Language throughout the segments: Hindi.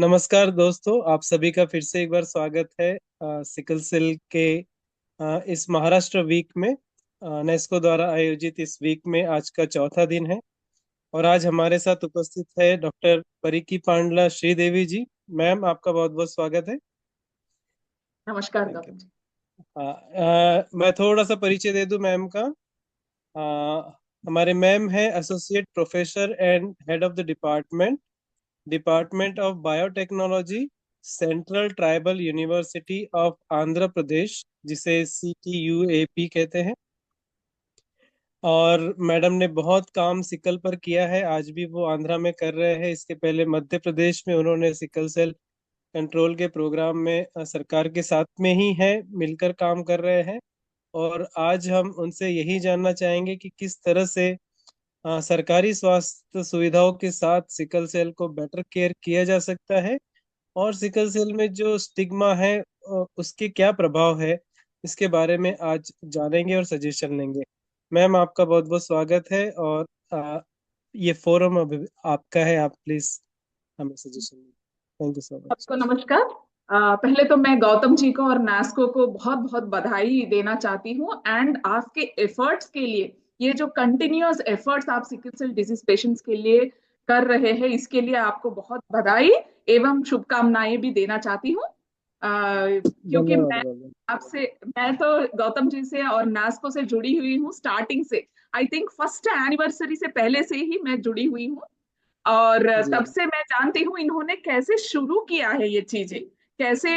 नमस्कार दोस्तों, आप सभी का फिर से एक बार स्वागत है सिकल सेल के इस महाराष्ट्र वीक में। नेस्को द्वारा आयोजित इस वीक में आज का चौथा दिन है और आज हमारे साथ उपस्थित है डॉक्टर परीकी पांडला श्रीदेवी जी। मैम, आपका बहुत बहुत स्वागत है। नमस्कार थैंक यू। गौतम जी। मैं थोड़ा सा परिचय दे दूं मैम का। हमारे मैम है associate professor and head of the department of biotechnology, central tribal university of Andhra Pradesh, जिसे CTUAP कहते हैं। और मैडम ने बहुत काम सिकल पर किया है, आज भी वो आंध्रा में कर रहे हैं। इसके पहले मध्य प्रदेश में उन्होंने सिकल सेल कंट्रोल के प्रोग्राम में सरकार के साथ में ही है मिलकर काम कर रहे हैं। और आज हम उनसे यही जानना चाहेंगे कि किस तरह से सरकारी स्वास्थ्य सुविधाओं के साथ सिकल सेल को बेटर केयर किया जा सकता है, और सिकल सेल में जो स्टिग्मा है उसके क्या प्रभाव है, इसके बारे में आज जानेंगे और सजेशन लेंगे। मैम, आपका बहुत बहुत स्वागत है। और ये फोरम अभी आपका है, आप प्लीज हमें सजेशन दें। Thank you so much. सबको नमस्कार। पहले तो मैं गौतम जी को और नास्को को बहुत बहुत बधाई देना चाहती हूँ एंड आपके एफर्ट्स के लिए। ये जो कंटिन्यूअस एफर्ट्स आप सिकल सेल डिजीज पेशेंट्स के लिए कर रहे हैं, इसके लिए आपको बहुत बधाई एवं शुभकामनाएं भी देना चाहती हूँ। क्योंकि धन्यवाद मैम। मैं तो गौतम जी से और नास्को से जुड़ी हुई हूँ स्टार्टिंग से। आई थिंक फर्स्ट एनिवर्सरी से पहले से ही मैं जुड़ी हुई हूँ। और जी। तब से मैं जानती हूँ इन्होंने कैसे शुरू किया है ये चीजें। कैसे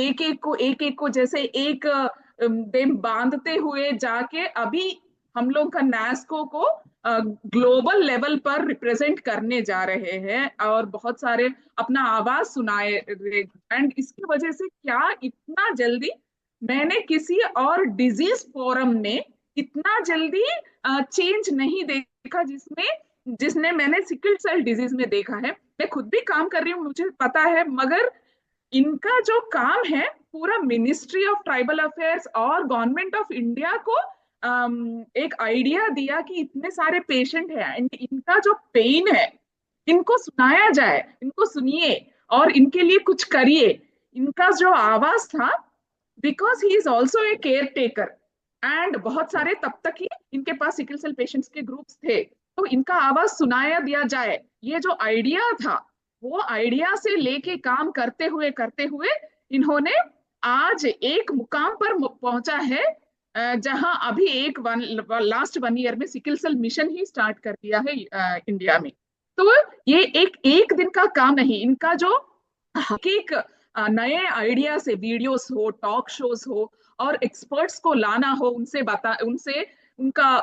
एक एक को जैसे एक दिन बांधते हुए जाके अभी हम लोग का नास्को को ग्लोबल लेवल पर रिप्रेजेंट करने जा रहे हैं और बहुत सारे अपना आवाज सुनाए। एंड इसकी वजह से क्या इतना जल्दी मैंने किसी और डिजीज फोरम में इतना जल्दी चेंज नहीं देखा जिसमें जिसने मैंने सिकल सेल डिजीज में देखा है। मैं खुद भी काम कर रही हूँ, मुझे पता है, मगर इनका जो काम है पूरा मिनिस्ट्री ऑफ ट्राइबल अफेयर्स और गवर्नमेंट ऑफ इंडिया को एक आइडिया दिया कि इतने सारे पेशेंट हैं एंड इनका जो पेन है इनको सुनाया जाए, इनको सुनिए और इनके लिए कुछ करिए। इनका जो आवाज था, because he is also a care taker and बहुत सारे तब तक ही इनके पास सिकल सेल पेशेंट्स के ग्रुप्स थे, तो इनका आवाज सुनाया दिया जाए। ये जो आइडिया था वो आइडिया से लेके काम करते हुए इन्होंने आज एक मुकाम पर पहुंचा है। जहां अभी लास्ट 1 ईयर में सिकल सेल मिशन ही स्टार्ट कर दिया है इंडिया में। तो ये एक एक दिन का काम नहीं, इनका जो एक नए आइडिया से वीडियोस हो, टॉक शोज हो और एक्सपर्ट्स को लाना हो, उनसे उनका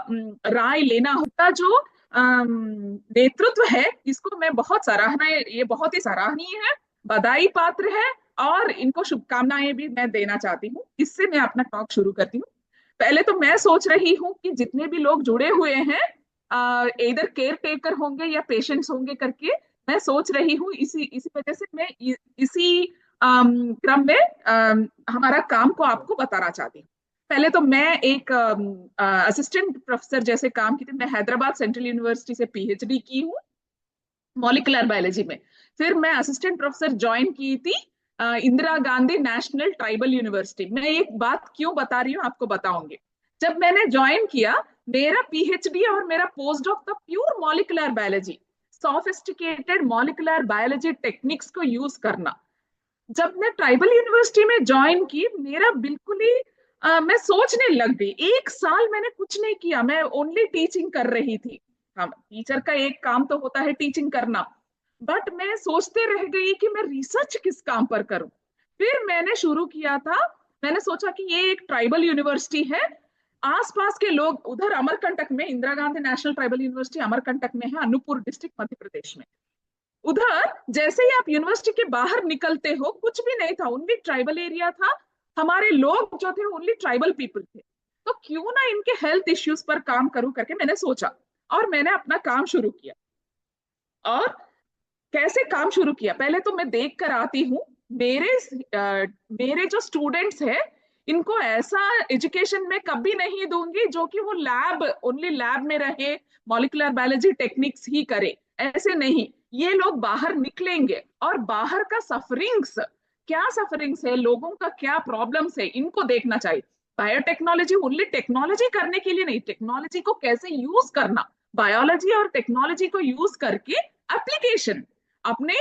राय लेना होता, जो नेतृत्व है, इसको मैं बहुत सराहना, ये बहुत ही सराहनीय है, बधाई पात्र है और इनको शुभकामनाएं भी मैं देना चाहती हूँ। इससे मैं अपना टॉक शुरू करती हूँ। पहले तो मैं सोच रही हूँ कि जितने भी लोग जुड़े हुए हैं इधर केयर टेकर होंगे या पेशेंट्स होंगे करके, मैं सोच रही हूँ इसी इसी वजह से मैं इसी क्रम में हमारा काम को आपको बताना चाहती हूँ। पहले तो मैं एक असिस्टेंट प्रोफेसर जैसे काम की थी। मैं हैदराबाद सेंट्रल यूनिवर्सिटी से PhD की हूँ मॉलिकुलर बायोलॉजी में। फिर मैं असिस्टेंट प्रोफेसर ज्वाइन की थी Indira Gandhi national tribal university. मैं एक बात क्यों बता रही हूँ आपको बताऊंगी। जब मैंने ज्वाइन किया, मेरा PhD और मेरा पोस्ट डॉक था pure molecular biology, sophisticated molecular biology techniques को यूज करना। जब मैं ट्राइबल यूनिवर्सिटी में ज्वाइन की, मेरा बिल्कुल ही मैं सोचने लग गई। 1 साल मैंने कुछ नहीं किया, मैं ओनली टीचिंग कर रही थी। हम टीचर का एक काम तो होता है टीचिंग करना, बट मैं सोचते रह गई कि मैं रिसर्च किस काम पर करूं। फिर मैंने शुरू किया था, मैंने सोचा कि ये एक ट्राइबल यूनिवर्सिटी है, आसपास के लोग उधर अमरकंटक में, Indira Gandhi national tribal university Amarkantak में है, अनूपपुर डिस्ट्रिक्ट मध्य प्रदेश में। उधर जैसे ही आप यूनिवर्सिटी के बाहर निकलते हो कुछ भी नहीं था, ओनली ट्राइबल एरिया था। हमारे लोग जो थे ओनली ट्राइबल पीपल थे। तो क्यों ना इनके हेल्थ इश्यूज पर काम करूं करके मैंने सोचा और मैंने अपना काम शुरू किया। और कैसे काम शुरू किया, पहले तो मैं देख कर आती हूँ। मेरे मेरे जो स्टूडेंट्स हैं, इनको ऐसा एजुकेशन में कभी नहीं दूंगी जो कि वो लैब, ओनली लैब में रहे, मॉलिकुलर बायोलॉजी टेक्निक्स ही करे, ऐसे नहीं। ये लोग बाहर निकलेंगे और बाहर का सफरिंग्स, क्या सफरिंग्स है, लोगों का क्या प्रॉब्लम्स है, इनको देखना चाहिए। बायोटेक्नोलॉजी ओनली टेक्नोलॉजी करने के लिए नहीं, टेक्नोलॉजी को कैसे यूज करना, बायोलॉजी और टेक्नोलॉजी को यूज करके एप्लीकेशन अपने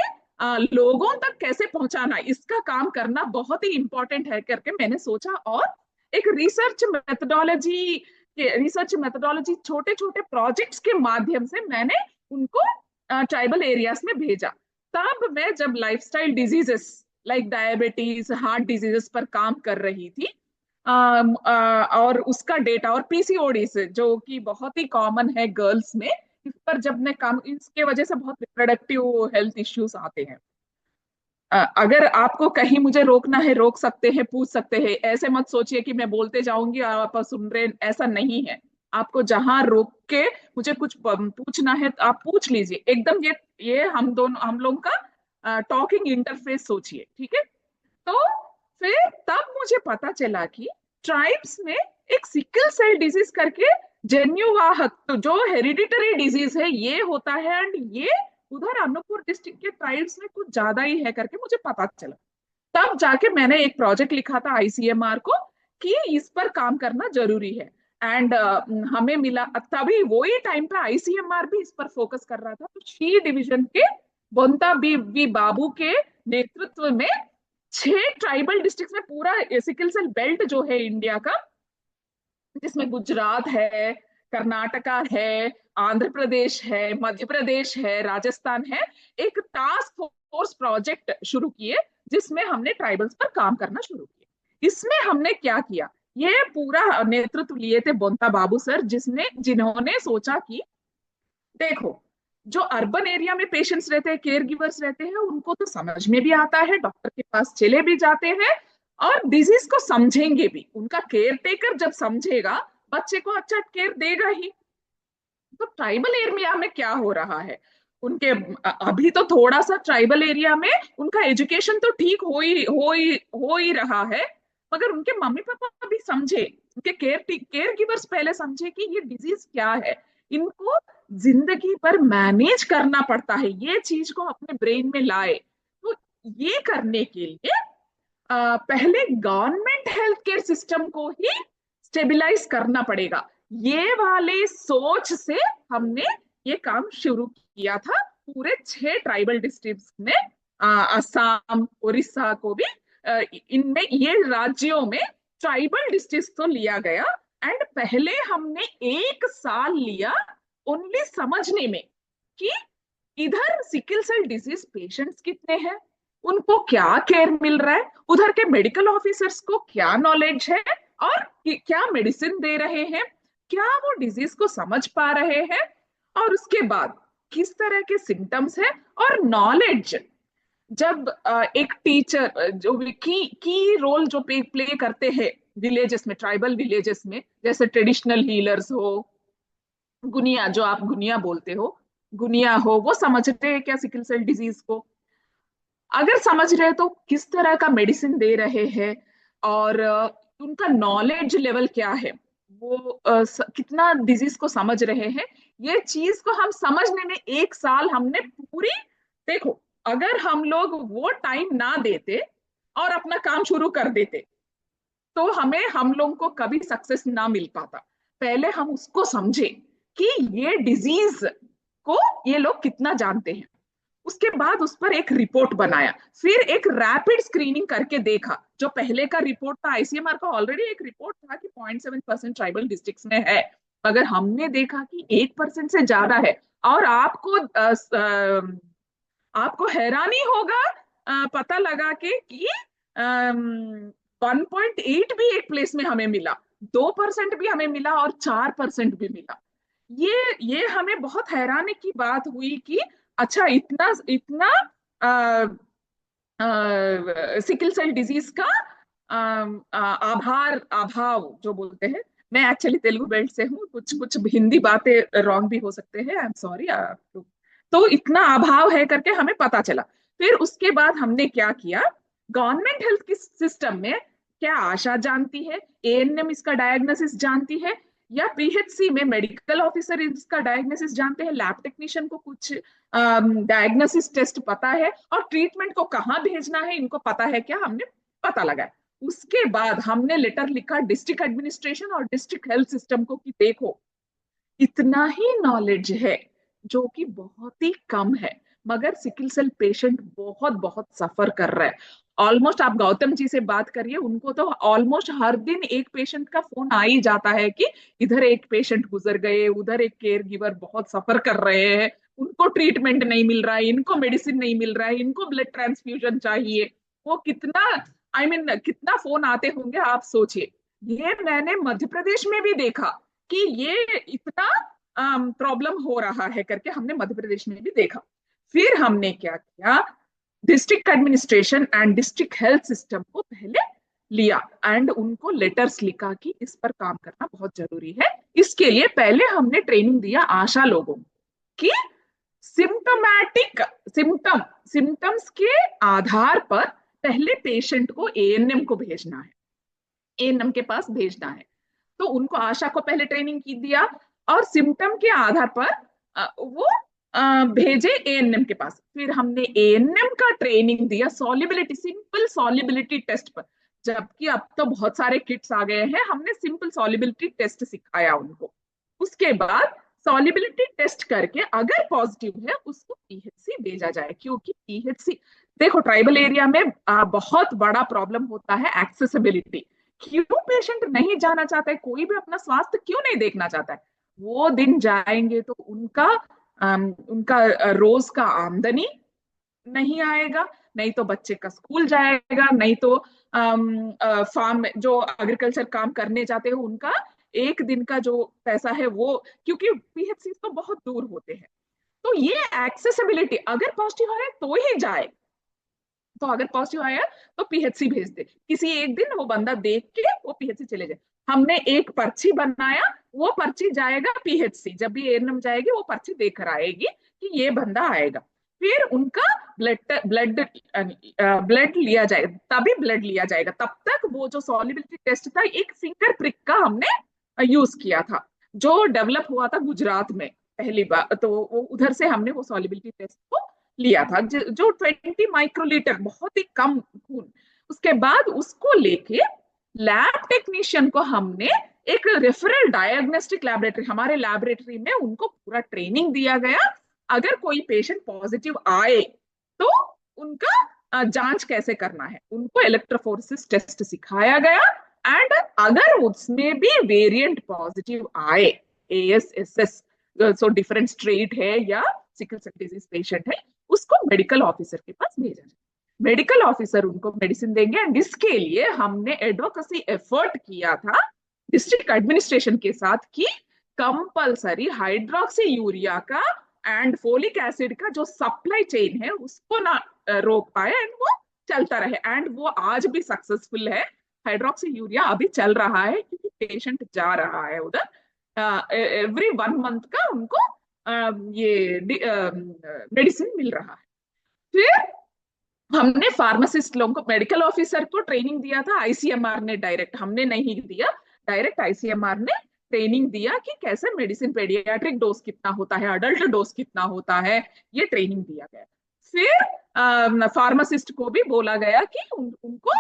लोगों तक कैसे पहुंचाना, इसका काम करना बहुत ही इंपॉर्टेंट है करके मैंने सोचा। और एक रिसर्च मेथोडोलॉजी छोटे छोटे प्रोजेक्ट्स के माध्यम से मैंने उनको ट्राइबल एरियाज में भेजा। तब मैं जब lifestyle diseases like diabetes, heart diseases पर काम कर रही थी, और उसका डेटा, और पीसीओडी से जो कि बहुत ही कॉमन है गर्ल्स में, इस पर जब मैं काम, इसके वजह से बहुत रिप्रोडक्टिव हेल्थ इश्यूज आते हैं। अगर आपको कहीं मुझे रोकना है रोक सकते हैं, पूछ सकते हैं, ऐसे मत सोचिए कि मैं बोलते जाऊंगी और आप सुन रहे, ऐसा नहीं है। आपको जहां रोक के मुझे कुछ पूछना है तो आप पूछ लीजिए एकदम। ये हम लोग का टॉकिंग इंटरफेस सोचिए, ठीक है। तो फिर तब मुझे पता चला कि ट्राइब्स में एक सिकल सेल डिजीज करके जन्युवाहक, तो जो हेरिडिटरी डिजीज है ये होता है, एंड ये उधर अनूपपुर डिस्ट्रिक्ट के ट्राइब्स में कुछ ज्यादा ही है करके मुझे पता चला। तब जाके मैंने एक प्रोजेक्ट लिखा था आईसीएमआर को कि इस पर काम करना जरूरी है। एंड हमें मिला, तभी वही टाइम पे आईसीएमआर भी इस पर फोकस कर रहा था। तो शी डिवीजन के बोंता बी बाबू के नेतृत्व में 6 ट्राइबल डिस्ट्रिक्ट में पूरा सिकल सेल बेल्ट जो है इंडिया का, जिसमें गुजरात है, कर्नाटका है, आंध्र प्रदेश है, मध्य प्रदेश है, राजस्थान है, एक टास्क फोर्स प्रोजेक्ट शुरू किए जिसमें हमने ट्राइबल्स पर काम करना शुरू किया। इसमें हमने क्या किया, ये पूरा नेतृत्व लिए थे बोंता बाबू सर, जिन्होंने सोचा कि देखो, जो अर्बन एरिया में पेशेंट्स रहते हैं, केयर गिवर्स रहते हैं, उनको तो समझ में भी आता है, डॉक्टर के पास चले भी जाते हैं और डिजीज को समझेंगे भी। उनका केयर टेकर जब समझेगा, बच्चे को अच्छा केयर देगा ही। तो ट्राइबल एरिया में क्या हो रहा है, उनके अभी तो थोड़ा सा ट्राइबल एरिया में उनका एजुकेशन तो ठीक हो ही रहा है, मगर उनके मम्मी पापा भी समझे, उनके केयर गिवर्स पहले समझे कि ये डिजीज क्या है, इनको जिंदगी पर मैनेज करना पड़ता है, ये चीज को अपने ब्रेन में लाए। तो ये करने के लिए पहले गवर्नमेंट हेल्थ केयर सिस्टम को ही स्टेबलाइज करना पड़ेगा, ये वाले सोच से हमने ये काम शुरू किया था। पूरे 6 ट्राइबल डिस्ट्रिक्ट्स में, असम, उड़ीसा को भी, इनमें ये राज्यों में ट्राइबल डिस्ट्रिक्ट तो लिया गया। एंड पहले हमने 1 साल लिया ओनली समझने में कि इधर सिकल सेल डिजीज पेशेंट्स कितने हैं, उनको क्या केयर मिल रहा है, उधर के मेडिकल ऑफिसर्स को क्या नॉलेज है, और क्या मेडिसिन दे रहे हैं, क्या वो डिजीज को समझ पा रहे हैं, और उसके बाद किस तरह के सिम्टम्स है, और नॉलेज। जब एक टीचर जो की रोल जो प्ले करते हैं विलेजेस में, ट्राइबल विलेजेस में, जैसे ट्रेडिशनल हीलर्स हो, गुनिया, जो आप गुनिया बोलते हो, गुनिया हो, वो समझते हैं क्या सिकल सेल डिजीज को, अगर समझ रहे तो किस तरह का मेडिसिन दे रहे हैं, और उनका नॉलेज लेवल क्या है, वो कितना डिजीज को समझ रहे हैं, ये चीज को हम समझने में 1 साल हमने पूरी, देखो, अगर हम लोग वो टाइम ना देते और अपना काम शुरू कर देते तो हम लोगों को कभी सक्सेस ना मिल पाता। पहले हम उसको समझे कि ये डिजीज को ये लोग कितना जानते हैं, उसके बाद उस पर एक रिपोर्ट बनाया, फिर एक रैपिड स्क्रीनिंग करके देखा। जो पहले का रिपोर्ट था आईसीएमआर का, ऑलरेडी एक रिपोर्ट था कि 0.7% ट्राइबल डिस्ट्रिक्ट्स में है, मगर हमने देखा कि 8% से ज्यादा है। और आपको हैरानी होगा, पता लगा के कि 1.8 भी एक प्लेस में हमें मिला, 2% भी हमें मिला, और 4% भी मिला। ये हमें बहुत हैरानी की बात हुई कि अच्छा, इतना इतना सिकल सेल डिजीज का अभाव जो बोलते हैं, मैं एक्चुअली तेलुगु बेल्ट से हूँ, कुछ कुछ हिंदी बातें रॉन्ग भी हो सकते हैं, आई एम सॉरी। तो इतना अभाव है करके हमें पता चला। फिर उसके बाद हमने क्या किया, गवर्नमेंट हेल्थ सिस्टम में क्या आशा जानती है, एएनएम इसका डायग्नोसिस जानती है, या पीएचसी में मेडिकल ऑफिसर इसका डायग्नोसिस जानते हैं, लैब टेक्नीशियन को कुछ डायग्नोसिस टेस्ट पता है, और ट्रीटमेंट को कहाँ भेजना है इनको पता है क्या, हमने पता लगाया। उसके बाद हमने लेटर लिखा डिस्ट्रिक्ट एडमिनिस्ट्रेशन और डिस्ट्रिक्ट हेल्थ सिस्टम को कि देखो, इतना ही नॉलेज है जो कि बहुत ही कम है, मगर सिकल सेल पेशेंट बहुत बहुत सफर कर रहा है। ऑलमोस्ट आप गौतम जी से बात करिए, उनको तो ऑलमोस्ट हर दिन एक पेशेंट का फोन आ ही जाता है कि इधर एक पेशेंट गुजर गए, उधर एक केयर गिवर बहुत सफर कर रहे हैं, उनको ट्रीटमेंट नहीं मिल रहा है, इनको मेडिसिन नहीं मिल रहा है, इनको ब्लड ट्रांसफ्यूजन चाहिए। वो कितना, कितना फोन आते होंगे आप सोचिए। ये मैंने मध्य प्रदेश में भी देखा कि ये इतना प्रॉब्लम हो रहा है करके, हमने मध्य प्रदेश में भी देखा। फिर हमने क्या किया, district administration and district health system को पहले लिया एंड उनको लेटर्स लिखा कि इस पर काम करना बहुत जरूरी है। इसके लिए पहले हमने ट्रेनिंग दिया आशा लोगों को कि सिम्टोमैटिक सिम्टम्स के आधार पर पहले पेशेंट को एएनएम को भेजना है, एएनएम के पास भेजना है। तो उनको आशा को पहले ट्रेनिंग की दिया, और सिम्टम के आधार पर वो भेजे एएनएम के पास। फिर हमने एएनएम का ट्रेनिंग दिया सॉल्युबिलिटी, सिंपल सॉल्युबिलिटी टेस्ट पर, जबकि अब तो बहुत सारे किट्स आ गए हैं, हमने सिंपल सॉल्युबिलिटी टेस्ट सिखाया उनको। उसके बाद सॉल्युबिलिटी टेस्ट करके अगर पॉजिटिव है उसको पीएचसी भेजा जाए, क्योंकि पीएचसी, देखो ट्राइबल एरिया में बहुत बड़ा प्रॉब्लम होता है एक्सेसिबिलिटी। क्यों पेशेंट नहीं जाना चाहता है, कोई भी अपना स्वास्थ्य क्यों नहीं देखना चाहता है? वो दिन जाएंगे तो उनका रोज का आमदनी नहीं आएगा, नहीं तो बच्चे का स्कूल जाएगा, नहीं तो फार्म जो एग्रीकल्चर काम करने जाते हैं उनका एक दिन का जो पैसा है वो, क्योंकि पीएचसी तो बहुत दूर होते हैं। तो ये एक्सेसिबिलिटी अगर पॉजिटिव है तो ही जाए, तो अगर पॉजिटिव आया तो पीएचसी भेज दे, किसी एक दिन वो बंदा देख के वो पीएचसी चले जाए। हमने एक पर्ची बनाया, वो पर्ची जाएगा पीएचसी, जब भी एएनएम जाएगी वो पर्ची देकर आएगी कि ये बंदा आएगा। फिर उनका ब्लड ब्लड ब्लड लिया जाएगा, तभी ब्लड लिया जाएगा। तब तक वो जो सॉल्युबिलिटी टेस्ट था, एक फिंगर प्रिक का हमने यूज किया था, जो डेवलप हुआ था गुजरात में पहली बार। तो वो उधर से हमने वो सॉल्युबिलिटी टेस्ट को लिया था, जो 20 माइक्रोलीटर, बहुत ही कम खून। उसके बाद उसको लेके लैब टेक्नीशियन को हमने एक रेफरल डायग्नोस्टिक लैबोरेटरी, हमारे लैबोरेटरी में उनको पूरा ट्रेनिंग दिया गया। अगर कोई पेशेंट पॉजिटिव आए तो उनका जांच कैसे करना है, उनको इलेक्ट्रोफोरेसिस टेस्ट सिखाया गया। एंड अगर उसमें भी वेरिएंट पॉजिटिव आए, एएसएसएस, सो डिफरेंट स्ट्रेट है या सिकल सेल डिजीज पेशेंट है, उसको मेडिकल ऑफिसर के पास भेजा जाए। मेडिकल ऑफिसर उनको मेडिसिन देंगे। एंड इसके लिए हमने एडवोकेसी एफर्ट किया था डिस्ट्रिक्ट एडमिनिस्ट्रेशन के साथ कि कंपलसरी हाइड्रोक्सी यूरिया का एंड फोलिक एसिड का जो सप्लाई चेन है उसको ना रोक पाए, एंड वो चलता रहे। एंड वो आज भी सक्सेसफुल है, हाइड्रोक्सी यूरिया अभी चल रहा है क्योंकि पेशेंट जा रहा है उधर। एवरी 1 मंथ का उनको ये मेडिसिन मिल रहा है। फिर हमने फार्मासिस्ट लोगों को, मेडिकल ऑफिसर को ट्रेनिंग दिया था आईसीएमआर ने, डायरेक्ट हमने नहीं दिया, डायरेक्ट आईसीएमआर ने ट्रेनिंग दिया कि कैसे मेडिसिन, पेडियाट्रिक डोज कितना होता है, अडल्ट डोज कितना होता है, ये ट्रेनिंग दिया गया। फिर फार्मासिस्ट को भी बोला गया कि उनको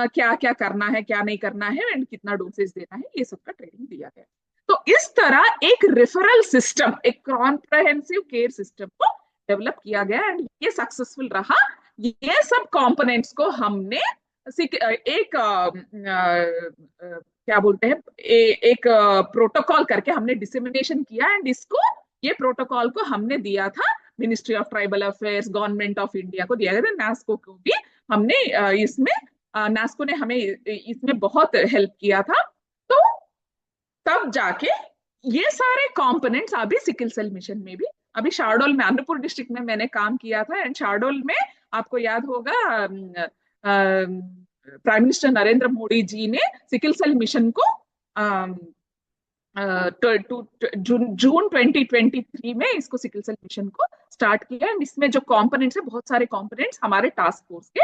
क्या क्या करना है, क्या नहीं करना है, एंड कितना डोसेज देना है, ये सबका ट्रेनिंग दिया गया। तो इस तरह एक रेफरल सिस्टम, एक कॉम्प्रहेंसिव केयर सिस्टम को डेवलप किया गया, एंड ये सक्सेसफुल रहा। ये सब कंपोनेंट्स को हमने एक क्या बोलते हैं, एक प्रोटोकॉल करके हमने डिसेमिनेशन किया। एंड इसको, ये प्रोटोकॉल को हमने दिया था ministry of tribal affairs, government of India को दिया गया था, नास्को को भी हमने इसमें, नास्को ने हमें इसमें बहुत हेल्प किया था। तो तब जाके ये सारे कंपोनेंट्स अभी सिकल सेल मिशन में भी, अभी शाहडोल में, आंध्रपुर डिस्ट्रिक्ट में मैंने काम किया था। एंड शाहडोल में आपको याद होगा प्राइम मिनिस्टर नरेंद्र मोदी जी ने सिकल सेल मिशन को जून 2023 में इसको सिकल सेल मिशन को स्टार्ट किया। एंड इसमें जो कंपोनेंट्स है, बहुत सारे कंपोनेंट्स हमारे टास्क फोर्स के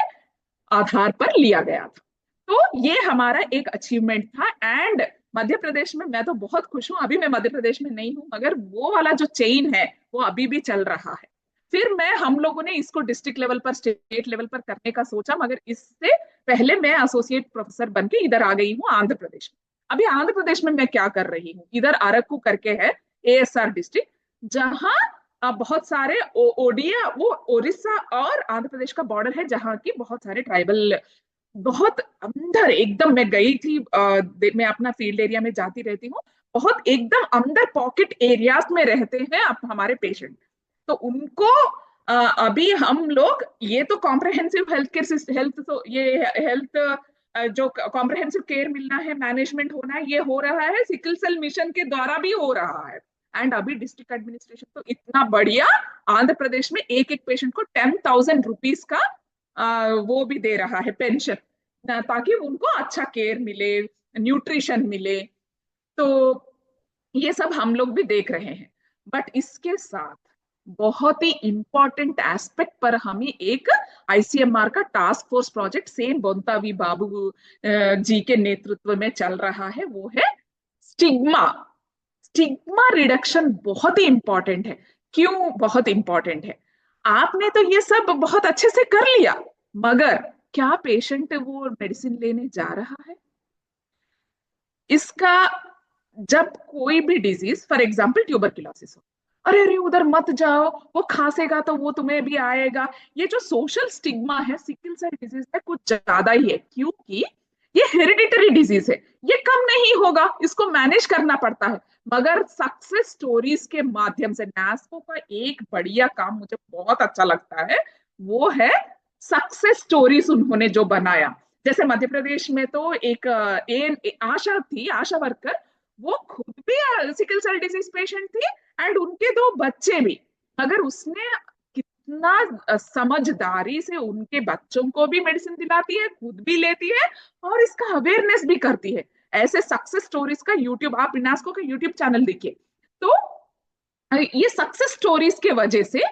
आधार पर लिया गया था। तो ये हमारा एक अचीवमेंट था। एंड मध्य प्रदेश में मैं तो बहुत खुश हूँ, अभी मैं मध्य प्रदेश में नहीं हूँ, मगर वो वाला जो चेन है वो अभी भी चल रहा है। फिर मैं हम लोगों ने इसको डिस्ट्रिक्ट लेवल पर, स्टेट लेवल पर करने का सोचा, मगर इससे पहले मैं एसोसिएट प्रोफेसर बन के इधर आ गई हूँ आंध्र प्रदेश में। अभी आंध्र प्रदेश में मैं क्या कर रही हूँ, इधर अरक्कू करके है एएसआर डिस्ट्रिक्ट, जहाँ बहुत सारे ओडिया, वो उड़ीसा और आंध्र प्रदेश का बॉर्डर है, जहाँ की बहुत सारे ट्राइबल, बहुत अंदर एकदम, मैं गई थी मैं अपना फील्ड एरिया में जाती रहती हूँ, बहुत एकदम अंदर पॉकेट एरियाज में रहते हैं अब हमारे पेशेंट। तो उनको अभी हम लोग, ये तो कॉम्प्रहेंसिव हेल्थ केयर, हेल्थ तो ये हेल्थ जो कॉम्प्रहेंसिव केयर मिलना है, मैनेजमेंट होना है, ये हो रहा है सिकल सेल मिशन के द्वारा भी हो रहा है। एंड अभी डिस्ट्रिक्ट एडमिनिस्ट्रेशन तो इतना बढ़िया, आंध्र प्रदेश में एक एक पेशेंट को 10,000 रुपीज का वो भी दे रहा है पेंशन, ताकि उनको अच्छा केयर मिले, न्यूट्रिशन मिले। तो ये सब हम लोग भी देख रहे हैं। बट इसके साथ बहुत ही इंपॉर्टेंट एस्पेक्ट पर हमें एक आईसीएमआर का टास्क फोर्स प्रोजेक्ट सेम बोंतावी बाबू जी के नेतृत्व में चल रहा है, वो है स्टिग्मा। स्टिग्मा रिडक्शन बहुत ही इंपॉर्टेंट है। क्यों बहुत इंपॉर्टेंट है? आपने तो ये सब बहुत अच्छे से कर लिया, मगर क्या पेशेंट वो मेडिसिन लेने जा रहा है? इसका, जब कोई भी डिजीज, फॉर एग्जाम्पल ट्यूबरकुलोसिस हो, अरे अरे उधर मत जाओ, वो खांसेगा तो वो तुम्हें भी आएगा, ये जो सोशल स्टिग्मा है सिकल सेल डिजीज में कुछ ज्यादा ही है, क्योंकि ये हेरिडिटरी डिजीज है, ये कम नहीं होगा, इसको मैनेज करना पड़ता है। मगर सक्सेस स्टोरीज के माध्यम से नास्को का एक बढ़िया काम मुझे बहुत अच्छा लगता है, वो है सक्सेस स्टोरीज उन्होंने जो बनाया। जैसे मध्य प्रदेश में तो एक आशा थी, आशा वर्कर, वो खुद भी सिकल सेल डिजीज पेशेंट थी, एंड उनके दो बच्चे भी। मगर उसने कितना समझदारी से उनके बच्चों को भी मेडिसिन दिलाती है, खुद भी लेती है, और इसका अवेयरनेस भी करती है। ऐसे सक्सेस स्टोरीज का यूट्यूब, आप इनास्को का यूट्यूब चैनल देखिए, तो ये सक्सेस स्टोरीज के वजह से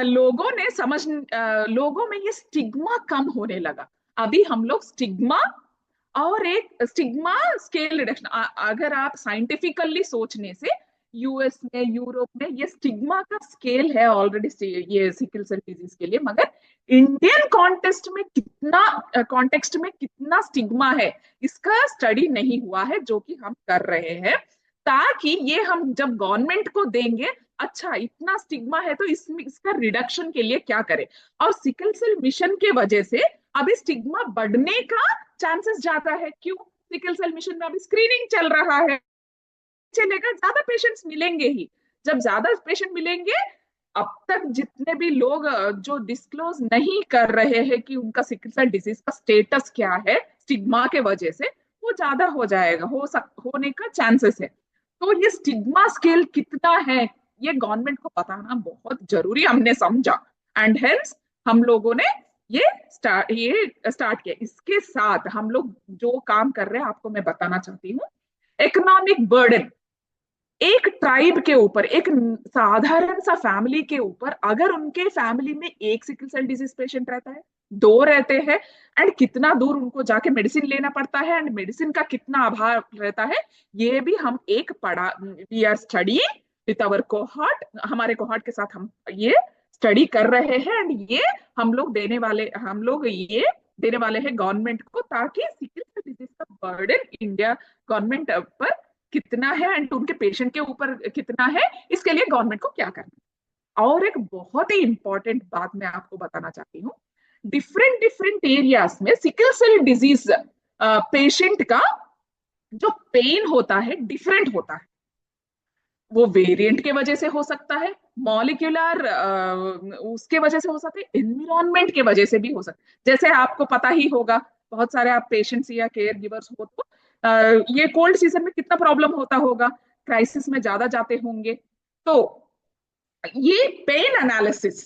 लोगों ने लोगों में ये स्टिग्मा कम होने लगा। अभी हम लोग स्टिग्मा और एक स्टिग्मा स्केल रिडक्शन, अगर आप साइंटिफिकली सोचने से, यूएस में, यूरोप में ये स्टिग्मा का स्केल है ऑलरेडी, ये सिकल सेल डिजीज के लिए, मगर इंडियन कॉन्टेक्स्ट में कितना स्टिग्मा है, इसका स्टडी नहीं हुआ है, जो कि हम कर रहे हैं, ताकि ये हम जब गवर्नमेंट को देंगे, अच्छा इतना स्टिग्मा है तो इसका रिडक्शन के लिए क्या करें। और सिकल सेल मिशन के वजह से अभी स्टिग्मा बढ़ने का चांसेस ज्यादा है। क्यों? सिकल सेल मिशन में अभी स्क्रीनिंग चल रहा है, चलेगा, ज्यादा पेशेंट्स मिलेंगे ही। जब ज्यादा पेशेंट मिलेंगे, अब तक जितने भी लोग जो डिस्क्लोज नहीं कर रहे हैं कि उनका सिकल सेल डिजीज का स्टेटस क्या है स्टिग्मा के वजह से, वो ज्यादा हो जाएगा, होने का चांसेस है। तो ये स्टिग्मा स्केल कितना है, ये गवर्नमेंट को बताना बहुत जरूरी हमने समझा, एंड हेंस हम लोगों ने ये स्टार्ट किया। इसके साथ हम लोग जो काम कर रहे हैं, आपको मैं बताना चाहती हूँ, इकोनॉमिक बर्डन एक ट्राइब के ऊपर, एक साधारण सा फैमिली के ऊपर, अगर उनके फैमिली में एक सिकल सेल डिजीज पेशेंट रहता है, दो रहते हैं, एंड कितना दूर उनको जाके मेडिसिन लेना पड़ता है, एंड मेडिसिन का कितना अभाव रहता है, ये भी हम एक पढ़ा, we are study with our cohort, हमारे कोहॉर्ट के साथ हम ये स्टडी कर रहे हैं, एंड ये हम लोग ये देने वाले हैं गवर्नमेंट को, ताकि सिकल सेल डिजीज का बर्डन इंडिया गवर्नमेंट पर कितना है एंड उनके पेशेंट के ऊपर कितना है, इसके लिए गवर्नमेंट को क्या करना है। और एक बहुत ही इंपॉर्टेंट बात मैं आपको बताना चाहती हूँ, डिफरेंट डिफरेंट एरियाज में सिकल सेल डिजीज पेशेंट का जो पेन होता है डिफरेंट होता है। वो वेरिएंट के वजह से हो सकता है, मॉलिक्यूलर उसके वजह से हो सकता है, एनवायरमेंट के वजह से भी हो सकता है। जैसे आपको पता ही होगा, बहुत सारे आप पेशेंट्स या केयर गिवर्स हो तो ये कोल्ड सीजन में कितना प्रॉब्लम होता होगा, क्राइसिस में ज्यादा जाते होंगे। तो ये pain analysis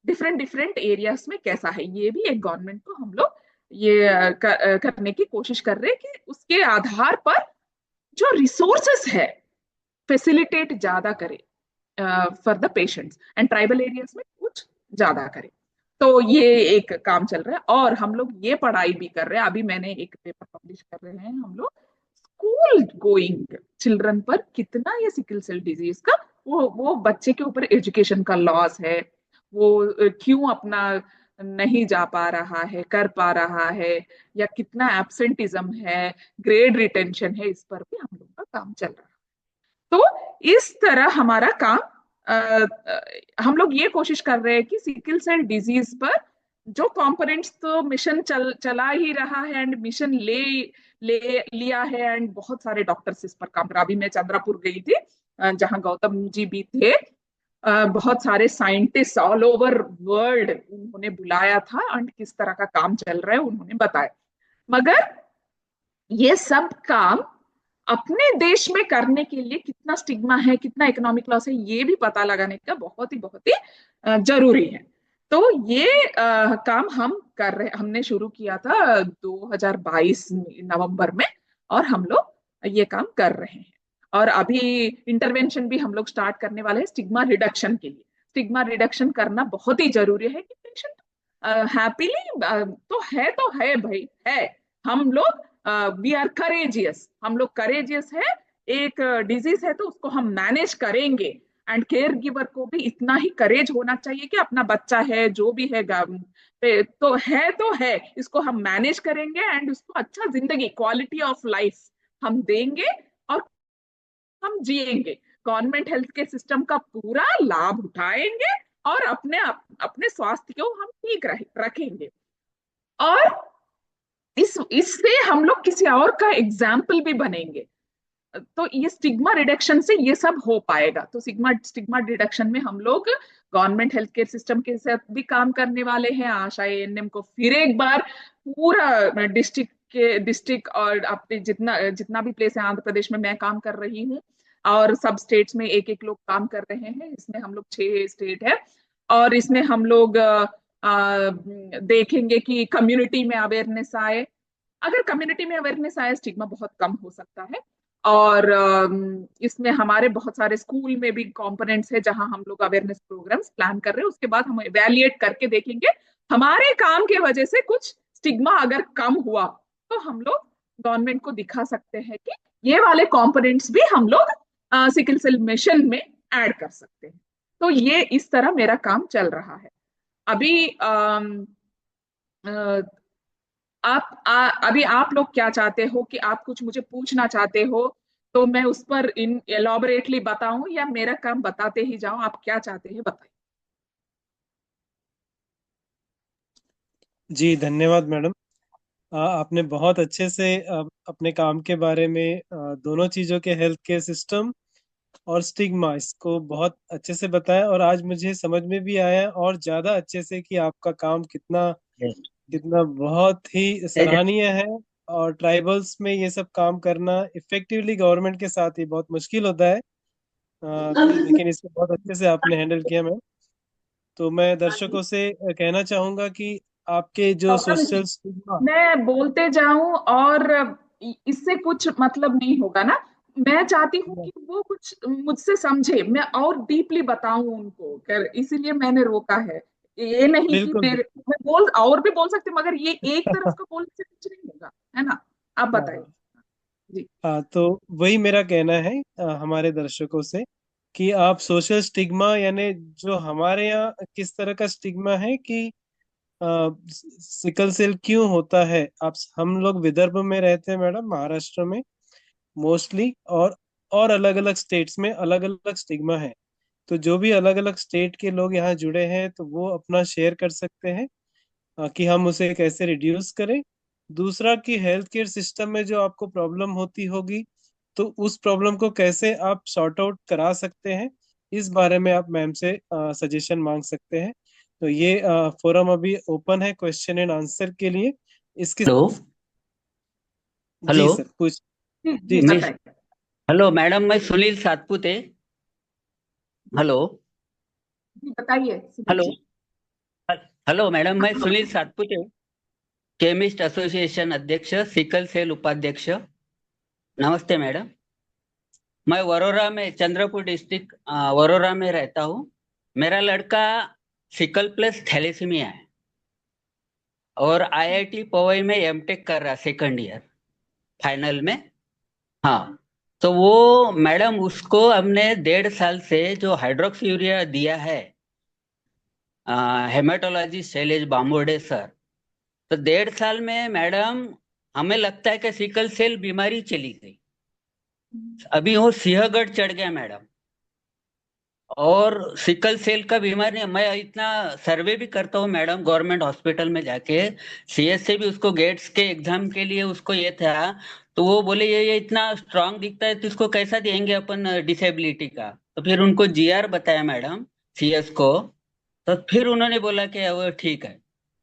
different different areas में कैसा है, ये भी एक गवर्नमेंट को हम लोग ये करने की कोशिश कर रहे हैं कि उसके आधार पर जो रिसोर्सेस है फैसिलिटेट ज्यादा करे for the patients, and tribal areas में कुछ ज्यादा करे। तो ये एक काम चल रहा है, और हम लोग ये पढ़ाई भी कर रहे हैं, अभी मैंने एक पेपर पब्लिश कर रहे हैं हम लोग, स्कूल गोइंग चिल्ड्रन पर कितना ये सिकल सेल डिजीज का वो बच्चे के ऊपर एजुकेशन का लॉस है, वो क्यों अपना नहीं जा पा रहा है, कर पा रहा है, या कितना एब्सेंटिज्म है, ग्रेड रिटेंशन है, इस पर भी हम लोग का काम चल रहा है। तो इस तरह हमारा काम हम लोग ये कोशिश कर रहे हैं कि सिकल सेल डिजीज पर जो कंपोनेंट्स तो मिशन चला ही रहा है एंड मिशन ले ले लिया है, एंड बहुत सारे डॉक्टर्स इस पर काम कर। अभी मैं चंद्रपुर गई थी जहां गौतम जी भी थे। बहुत सारे साइंटिस्ट ऑल ओवर वर्ल्ड उन्होंने बुलाया था एंड किस तरह का काम चल रहा है उन्होंने बताया। मगर ये सब काम अपने देश में करने के लिए कितना स्टिग्मा है, कितना इकोनॉमिक लॉस है, ये भी पता लगाने का बहुत ही जरूरी है। तो ये काम हम कर रहे, हमने शुरू किया था 2022 नवंबर में, और हम लोग ये काम कर रहे हैं। और अभी इंटरवेंशन भी हम लोग स्टार्ट करने वाले हैं स्टिग्मा रिडक्शन के लिए। स्टिग्मा रिडक्शन करना बहुत ही जरूरी है कि पेशेंट हैप्पीली तो है भाई है। हम लोग वी आर करेजियस, हम लोग करेजियस है। एक डिजीज है तो उसको हम मैनेज करेंगे, एंड केयर गिवर को भी इतना ही करेज होना चाहिए कि अपना बच्चा है जो भी है तो है इसको हम मैनेज करेंगे एंड उसको अच्छा जिंदगी क्वालिटी ऑफ लाइफ हम देंगे, और हम जिएंगे, गवर्नमेंट हेल्थ केयर सिस्टम का पूरा लाभ उठाएंगे, और अपने स्वास्थ्य को हम ठीक रखेंगे। और इससे हम लोग किसी और का एग्जाम्पल भी बनेंगे। तो ये स्टिग्मा रिडक्शन से ये सब हो पाएगा। तो स्टिग्मा रिडक्शन में हम लोग गवर्नमेंट हेल्थ केयर सिस्टम के साथ भी काम करने वाले हैं। आशा एएनएम को फिर एक बार पूरा डिस्ट्रिक्ट और अपने जितना जितना भी प्लेस है आंध्र प्रदेश में मैं काम कर रही हूँ, और सब स्टेट्स में एक एक लोग काम कर रहे हैं। इसमें हम लोग 6 स्टेट है, और इसमें हम लोग देखेंगे कि कम्युनिटी में अवेयरनेस आए। अगर कम्युनिटी में अवेयरनेस आए स्टिग्मा बहुत कम हो सकता है। और इसमें हमारे बहुत सारे स्कूल में भी कंपोनेंट्स है जहां हम लोग अवेयरनेस प्रोग्राम्स प्लान कर रहे हैं। उसके बाद हम इवेल्युएट करके देखेंगे हमारे काम की वजह से कुछ स्टिग्मा अगर कम हुआ तो हम लोग गवर्नमेंट को दिखा सकते हैं कि ये वाले कंपोनेंट्स भी हम लोग सिकल सेल मिशन में ऐड कर सकते हैं। तो ये इस तरह मेरा काम चल रहा है। अभी अभी आप लोग क्या चाहते हो कि आप कुछ मुझे पूछना चाहते हो तो मैं उस पर इन एलॉबरेटली बताऊं, या मेरा काम बताते ही जाऊं? आप क्या चाहते हैं बताइए। जी धन्यवाद मैडम। आपने बहुत अच्छे से अपने काम के बारे में दोनों चीजों के हेल्थ केयर सिस्टम और स्टिग्मा इसको बहुत अच्छे से बताया, और आज मुझे समझ में भी आया और ज्यादा अच्छे से कि आपका काम कितना कितना बहुत ही सराहनीय है। और ट्राइबल्स में ये सब काम करना इफेक्टिवली गवर्नमेंट के साथ ही बहुत मुश्किल होता है। लेकिन इसको बहुत अच्छे से आपने हैंडल किया मैम। तो मैं दर्शकों से कहना चाहूंगा कि आपके जो गौतम जी, सोशल स्टिग्मा। मैं बोलते जाऊं और इससे कुछ मतलब नहीं होगा ना। मैं चाहती हूँ कि वो कुछ मुझसे समझे, मैं और डीपली बताऊं उनको इसीलिए मैंने रोका है। ये नहीं कि बिल्कुल। मैं बोल और भी बोल सकती, मगर ये एक तरफ का बोलने से कुछ नहीं होगा, है ना? आप बताइए। हाँ जी। हाँ, तो वही मेरा कहना है हमारे दर्शकों से कि आप सोशल स्टिग्मा यानी जो हमारे यहाँ किस तरह का स्टिग्मा है कि सिकल सेल क्यों होता है। आप हम लोग विदर्भ में रहते हैं मैडम, महाराष्ट्र में मोस्टली, और अलग अलग स्टेट्स में अलग अलग स्टिग्मा है। तो जो भी अलग अलग स्टेट के लोग यहाँ जुड़े हैं तो वो अपना शेयर कर सकते हैं कि हम उसे कैसे रिड्यूस करें। दूसरा कि हेल्थ केयर सिस्टम में जो आपको प्रॉब्लम होती होगी तो उस प्रॉब्लम को कैसे आप सॉर्ट आउट करा सकते हैं, इस बारे में आप मैम से सजेशन मांग सकते हैं। तो ये फोरम अभी ओपन है क्वेश्चन एंड आंसर के लिए। इसके हेलो। हेलो जी सर पूछ। जी जी सर। मिस। बताइए। हेलो मैडम, मैं सुनील सातपुते। हेलो। जी बताइए सुनील हेलो। जी। हेलो मैडम, मैं हाँ, सुनील सातपुते, केमिस्ट एसोसिएशन अध्यक्ष, सिकल सेल उपाध्यक्ष। नमस्ते मैडम। मैं वरोरा में, चंद्रपुर डिस्ट्रिक्ट वरोरा में रहता हूँ। मेरा लड़का सिकल प्लस थैलेसीमिया है और आईआईटी पवई में एमटेक कर रहा, सेकंड ईयर फाइनल में। हाँ, तो वो मैडम उसको हमने 1.5 साल से जो हाइड्रोक्सी यूरिया दिया है, हेमाटोलॉजी शैलेश बांबोडे सर, तो 1.5 साल में मैडम हमें लगता है कि सिकल सेल बीमारी चली गई। अभी वो सिंहगढ़ चढ़ गया मैडम, और सिकल सेल का बीमारी मैं इतना सर्वे भी करता हूँ मैडम गवर्नमेंट हॉस्पिटल में जाके। सीएस से भी उसको गेट्स के एग्जाम के लिए उसको ये था, तो वो बोले ये इतना स्ट्रांग दिखता है तो इसको कैसा देंगे अपन डिसेबिलिटी का। तो फिर उनको जीआर बताया मैडम सीएस को, तो फिर उन्होंने बोला कि वो ठीक है।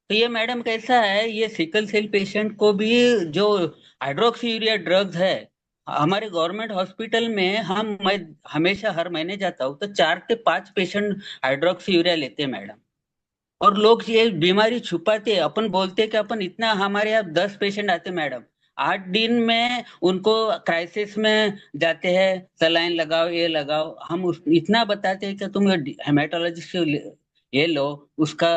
तो ये मैडम कैसा है, ये सिकल सेल पेशेंट को भी जो हाइड्रोक्सी यूरिया ड्रग्स है, हमारे गवर्नमेंट हॉस्पिटल में मैं हमेशा हर महीने जाता हूँ तो 4 से 5 पेशेंट हाइड्रोक्सी यूरिया लेते हैं मैडम। और लोग ये बीमारी छुपाते हैं, अपन बोलते हैं कि अपन इतना, हमारे यहाँ 10 पेशेंट आते मैडम, 8 दिन में उनको क्राइसिस में जाते हैं, सलाइन लगाओ ये लगाओ, हम इतना बताते हैं कि तुम हेमाटोलॉजिस्ट से ये लो, उसका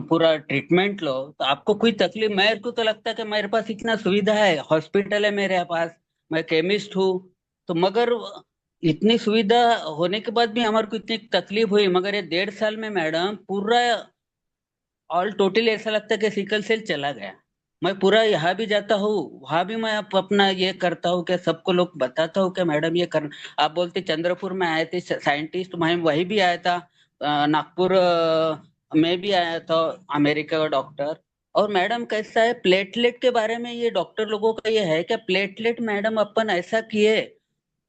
पूरा ट्रीटमेंट लो तो आपको कोई तकलीफ। मेरे को तो लगता है कि मेरे पास इतना सुविधा है, हॉस्पिटल है मेरे पास, मैं केमिस्ट हूँ, तो मगर इतनी सुविधा होने के बाद भी हमारे को इतनी तकलीफ हुई। मगर ये 1.5 साल में मैडम पूरा ऑल टोटली ऐसा लगता है कि सिकल सेल चला गया। मैं पूरा यहाँ भी जाता हूँ, वहां भी मैं अपना ये करता हूँ कि सबको लोग बताता हूँ कि मैडम ये कर। आप बोलते चंद्रपुर में आए थे साइंटिस्ट, मैं वही भी आया था, नागपुर में भी आया था, अमेरिका का डॉक्टर। और मैडम कैसा है, प्लेटलेट के बारे में ये डॉक्टर लोगों का ये है कि प्लेटलेट मैडम अपन ऐसा किए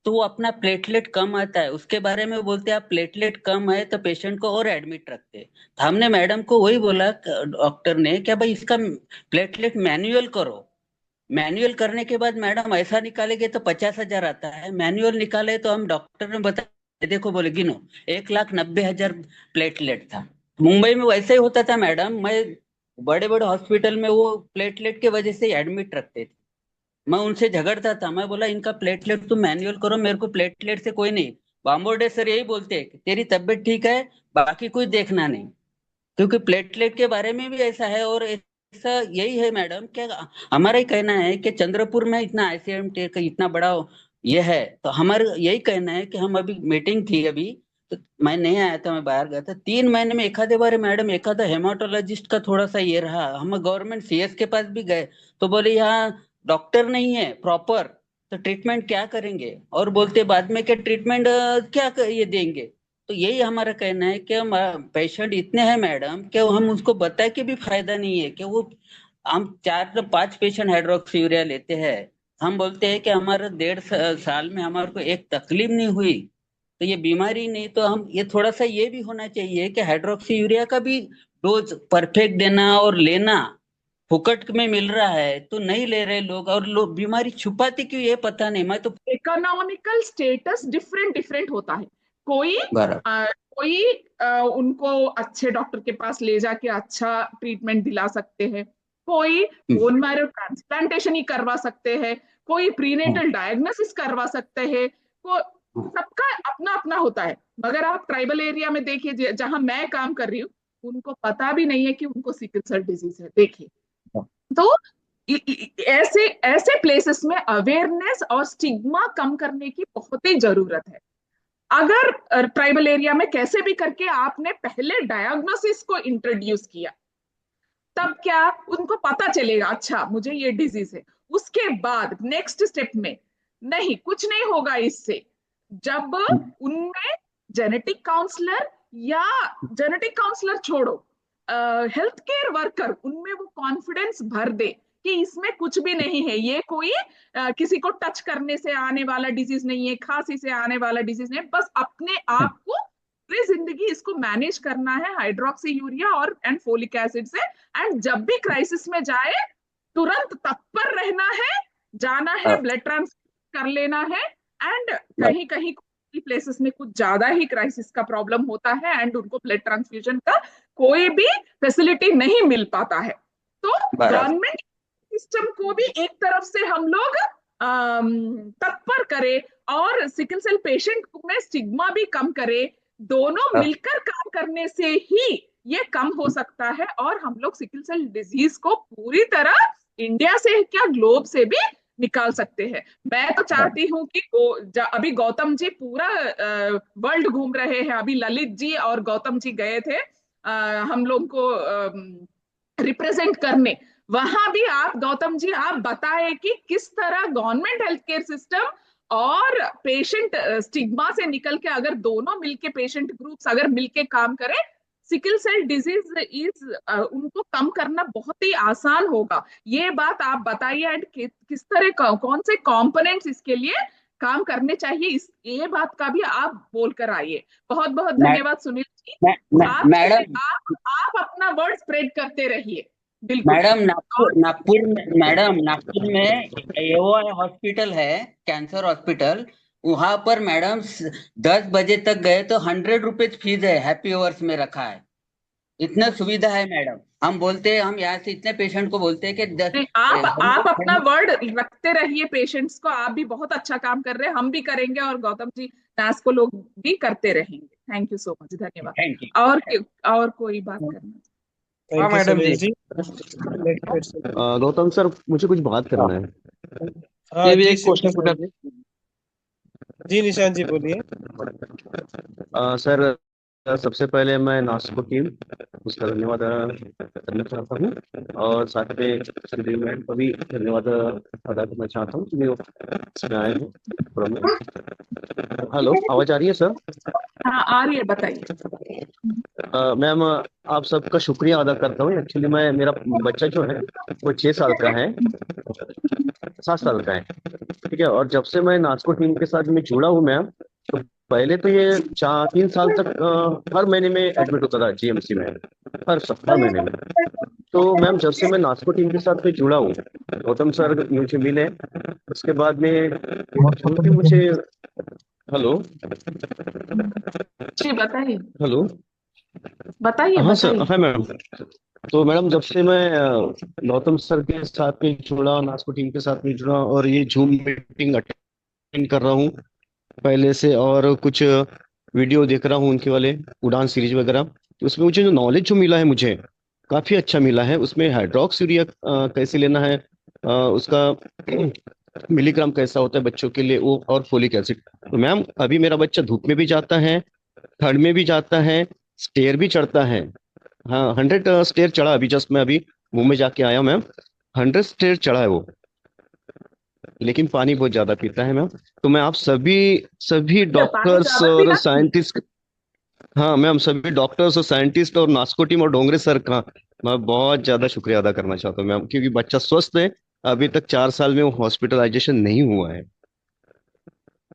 तो वो अपना प्लेटलेट कम आता है, उसके बारे में वो बोलते हैं आप प्लेटलेट कम है तो पेशेंट को और एडमिट रखते हैं। तो हमने मैडम को वही बोला डॉक्टर ने क्या भाई इसका प्लेटलेट मैनुअल करो। मैनुअल करने के बाद मैडम ऐसा निकालेंगे तो 50,000 आता है, मैनुअल निकाले तो हम डॉक्टर ने बताया देखो, बोले गिनो 1,90,000 प्लेटलेट था। मुंबई में वैसे ही होता था मैडम, मैं बड़े बड़े हॉस्पिटल में वो प्लेटलेट के वजह से एडमिट रखते थे। मैं उनसे झगड़ता था, मैं बोला इनका प्लेटलेट तुम मैनुअल करो, मेरे को प्लेटलेट से कोई नहीं। बाम्बोडे सर यही बोलते हैं कि तेरी तबीयत ठीक है, बाकी कुछ देखना नहीं, क्योंकि प्लेटलेट के बारे में भी ऐसा है। और ऐसा यही है मैडम क्या, हमारा ही कहना है कि चंद्रपुर में इतना आईसीएमटी का इतना बड़ा ये है, तो हमारा यही कहना है कि हम अभी मीटिंग थी अभी, तो मैं नहीं आया था, मैं बाहर गया था, 3 महीने में एक आधे बार मैडम एक आधा हेमाटोलॉजिस्ट का थोड़ा सा ये रहा, हम गवर्नमेंट सीएस के पास भी गए तो बोले यहाँ डॉक्टर नहीं है प्रॉपर, तो ट्रीटमेंट क्या करेंगे, और बोलते बाद में क्या ट्रीटमेंट ये देंगे। तो यही हमारा कहना है कि हम पेशेंट इतने हैं मैडम कि हम उसको बताए कि भी फायदा नहीं है, कि वो हम 4 से 5 पेशेंट हाइड्रोक्सी यूरिया लेते हैं, हम बोलते हैं कि हमारा 1.5 साल में हमारे को एक तकलीफ नहीं हुई, तो ये बीमारी नहीं, तो हम ये थोड़ा सा ये भी होना चाहिए कि हाइड्रोक्सी यूरिया का भी डोज परफेक्ट देना और लेना। फुकट में मिल रहा है तो नहीं ले रहे लोग, और लोग बीमारी छुपाते क्यों ये पता नहीं। मैं तो इकोनॉमिकल स्टेटस डिफरेंट डिफरेंट होता है। कोई बराबर। कोई उनको अच्छे डॉक्टर के पास ले जाके अच्छा ट्रीटमेंट दिला सकते हैं, कोई बोन मैरो ट्रांसप्लांटेशन ही करवा सकते हैं, कोई प्रीनेटल डायग्नोसिस करवा सकते हैं, को सबका अपना अपना होता है। मगर आप ट्राइबल एरिया में देखिए जहां मैं काम कर रही हूँ, उनको पता भी नहीं है कि उनको सिकल सेल डिजीज है। देखिए, तो ऐसे ऐसे प्लेसेस में अवेयरनेस और स्टिग्मा कम करने की बहुत ही जरूरत है। अगर ट्राइबल एरिया में कैसे भी करके आपने पहले डायग्नोसिस को इंट्रोड्यूस किया, तब क्या उनको पता चलेगा अच्छा मुझे ये डिजीज है। उसके बाद नेक्स्ट स्टेप में नहीं, कुछ नहीं होगा इससे, जब उनमें जेनेटिक काउंसलर या जेनेटिक काउंसलर छोड़ो, हेल्थ केयर वर्कर उनमें वो कॉन्फिडेंस भर दे कि इसमें कुछ भी नहीं है, ये कोई किसी को टच करने से आने वाला डिजीज नहीं है, खांसी से आने वाला डिजीज नहीं है, बस अपने आप को पूरी जिंदगी इसको मैनेज करना है हाइड्रोक्सी यूरिया और एंड फोलिक एसिड से। एंड जब भी क्राइसिस में जाए तुरंत तत्पर रहना है, जाना है, ब्लड ट्रांसफ्यूजन कर लेना है। एंड कहीं कहीं प्लेसेस में कुछ ज्यादा ही क्राइसिस का प्रॉब्लम होता है एंड उनको ब्लड ट्रांसफ्यूजन का कोई भी फैसिलिटी नहीं मिल पाता है, तो गवर्नमेंट सिस्टम को भी एक तरफ से हम लोग तत्पर करें और सिकल सेल पेशेंट में स्टिग्मा भी कम करें। दोनों मिलकर काम करने से ही ये कम हो सकता है और हम लोग सिकल सेल डिजीज को पूरी तरह इंडिया से क्या ग्लोब से भी निकाल सकते हैं। मैं तो चाहती हूँ कि अभी गौतम जी पूरा वर्ल्ड घूम रहे हैं, अभी ललित जी और गौतम जी गए थे हम लोग को रिप्रेजेंट करने। वहां भी आप गौतम जी आप बताएं कि किस तरह गवर्नमेंट हेल्थ केयर सिस्टम और पेशेंट स्टिग्मा से निकल के अगर दोनों मिलके पेशेंट ग्रुप्स अगर मिलके काम करें, सिकल सेल डिजीज इज उनको कम करना बहुत ही आसान होगा। ये बात आप बताइए एंड किस तरह कौन से कंपोनेंट्स इसके लिए काम करने चाहिए, इस ये बात का भी आप बोल कर आइए। बहुत बहुत धन्यवाद सुनील जी। आप जैसे मैडम आप अपना वर्ड स्प्रेड करते रहिए। बिल्कुल। मैडम और नागपुर में एओआई हॉस्पिटल है, कैंसर हॉस्पिटल। वहां पर मैडम 10 बजे तक गए तो 100 रुपीज फीस है, हैप्पी अवर्स में रखा है। इतना सुविधा है मैडम। हम बोलते हैं, हम यहाँ से इतने पेशेंट को बोलते हैं कि नहीं, आप अपना वर्ड रखते रहिए पेशेंट्स को। आप भी बहुत अच्छा काम कर रहे हैं, हम भी करेंगे और गौतम जी नास को लोग भी करते रहेंगे। थैंक यू सो मच, धन्यवाद। Thank you. और कोई बात करना? Thank you madam Sunil ji. जी। Next question. गौतम सर, मुझे कुछ बात करना है। हाँ ये भी जी एक क्वेश्चन निशांत जी। जी निशांत जी बोलिए। सर, सबसे पहले मैं नास्को टीम उसका धन्यवाद करना चाहता हूँ, और साथ में संदीप मैम को भी धन्यवाद अदा करना चाहता हूँ कि वो इसमें आए हैं प्रोग्राम में। हेलो, आवाज आ रही है सर? हाँ आ रही है, बताइए। मैम, आप सबका शुक्रिया अदा करता हूँ। एक्चुअली मेरा बच्चा जो है वो 6 साल का है, 7 साल का है, ठीक है। और जब से मैं नास्को टीम के साथ में जुड़ा हूँ मैम, तो पहले तो ये 3 साल तक हर महीने में एडमिट होता था जीएमसी में, हर महीने में। तो मैम, जब से मैं नास्को टीम के साथ में जुड़ा हूँ, गौतम सर मुझे मिले, उसके बाद में जो भी मुझे हेलो जी बताइए, हेलो बताइए हाँ सर, बताइए। हाँ मैम। तो मैडम, जब से मैं गौतम सर के साथ में जुड़ा, नास्को टीम के साथ में जुड़ा, और ये जूम मीटिंग अटेंड कर रहा हूँ पहले से, और कुछ वीडियो देख रहा हूँ उनके वाले उड़ान सीरीज वगैरह, तो उसमें मुझे जो नॉलेज जो मिला है, मुझे काफी अच्छा मिला है। उसमें हाइड्रोक्स यूरिया कैसे लेना है, उसका मिलीग्राम कैसा होता है बच्चों के लिए, वो, और फोलिक एसिड। तो मैम, अभी मेरा बच्चा धूप में भी जाता है, ठंड में भी जाता है, स्टेयर भी चढ़ता है। हाँ, 100 स्टेयर चढ़ा। अभी जस्ट मैं अभी मुंबई जाके आया मैम, 100 स्टेयर चढ़ा है वो, लेकिन पानी बहुत ज्यादा पीता है मैम। तो मैं आप सभी सभी पानी डॉक्टर्स ज्यादा और पीना चाहिए। साइंटिस्ट, हाँ मैम, सभी डॉक्टर्स और साइंटिस्ट और नास्को टीम और डोंगरे सर का मैं बहुत ज्यादा शुक्रिया अदा करना चाहता हूँ मैम, क्योंकि बच्चा स्वस्थ है। अभी तक 4 साल में वो हॉस्पिटलाइजेशन नहीं हुआ है।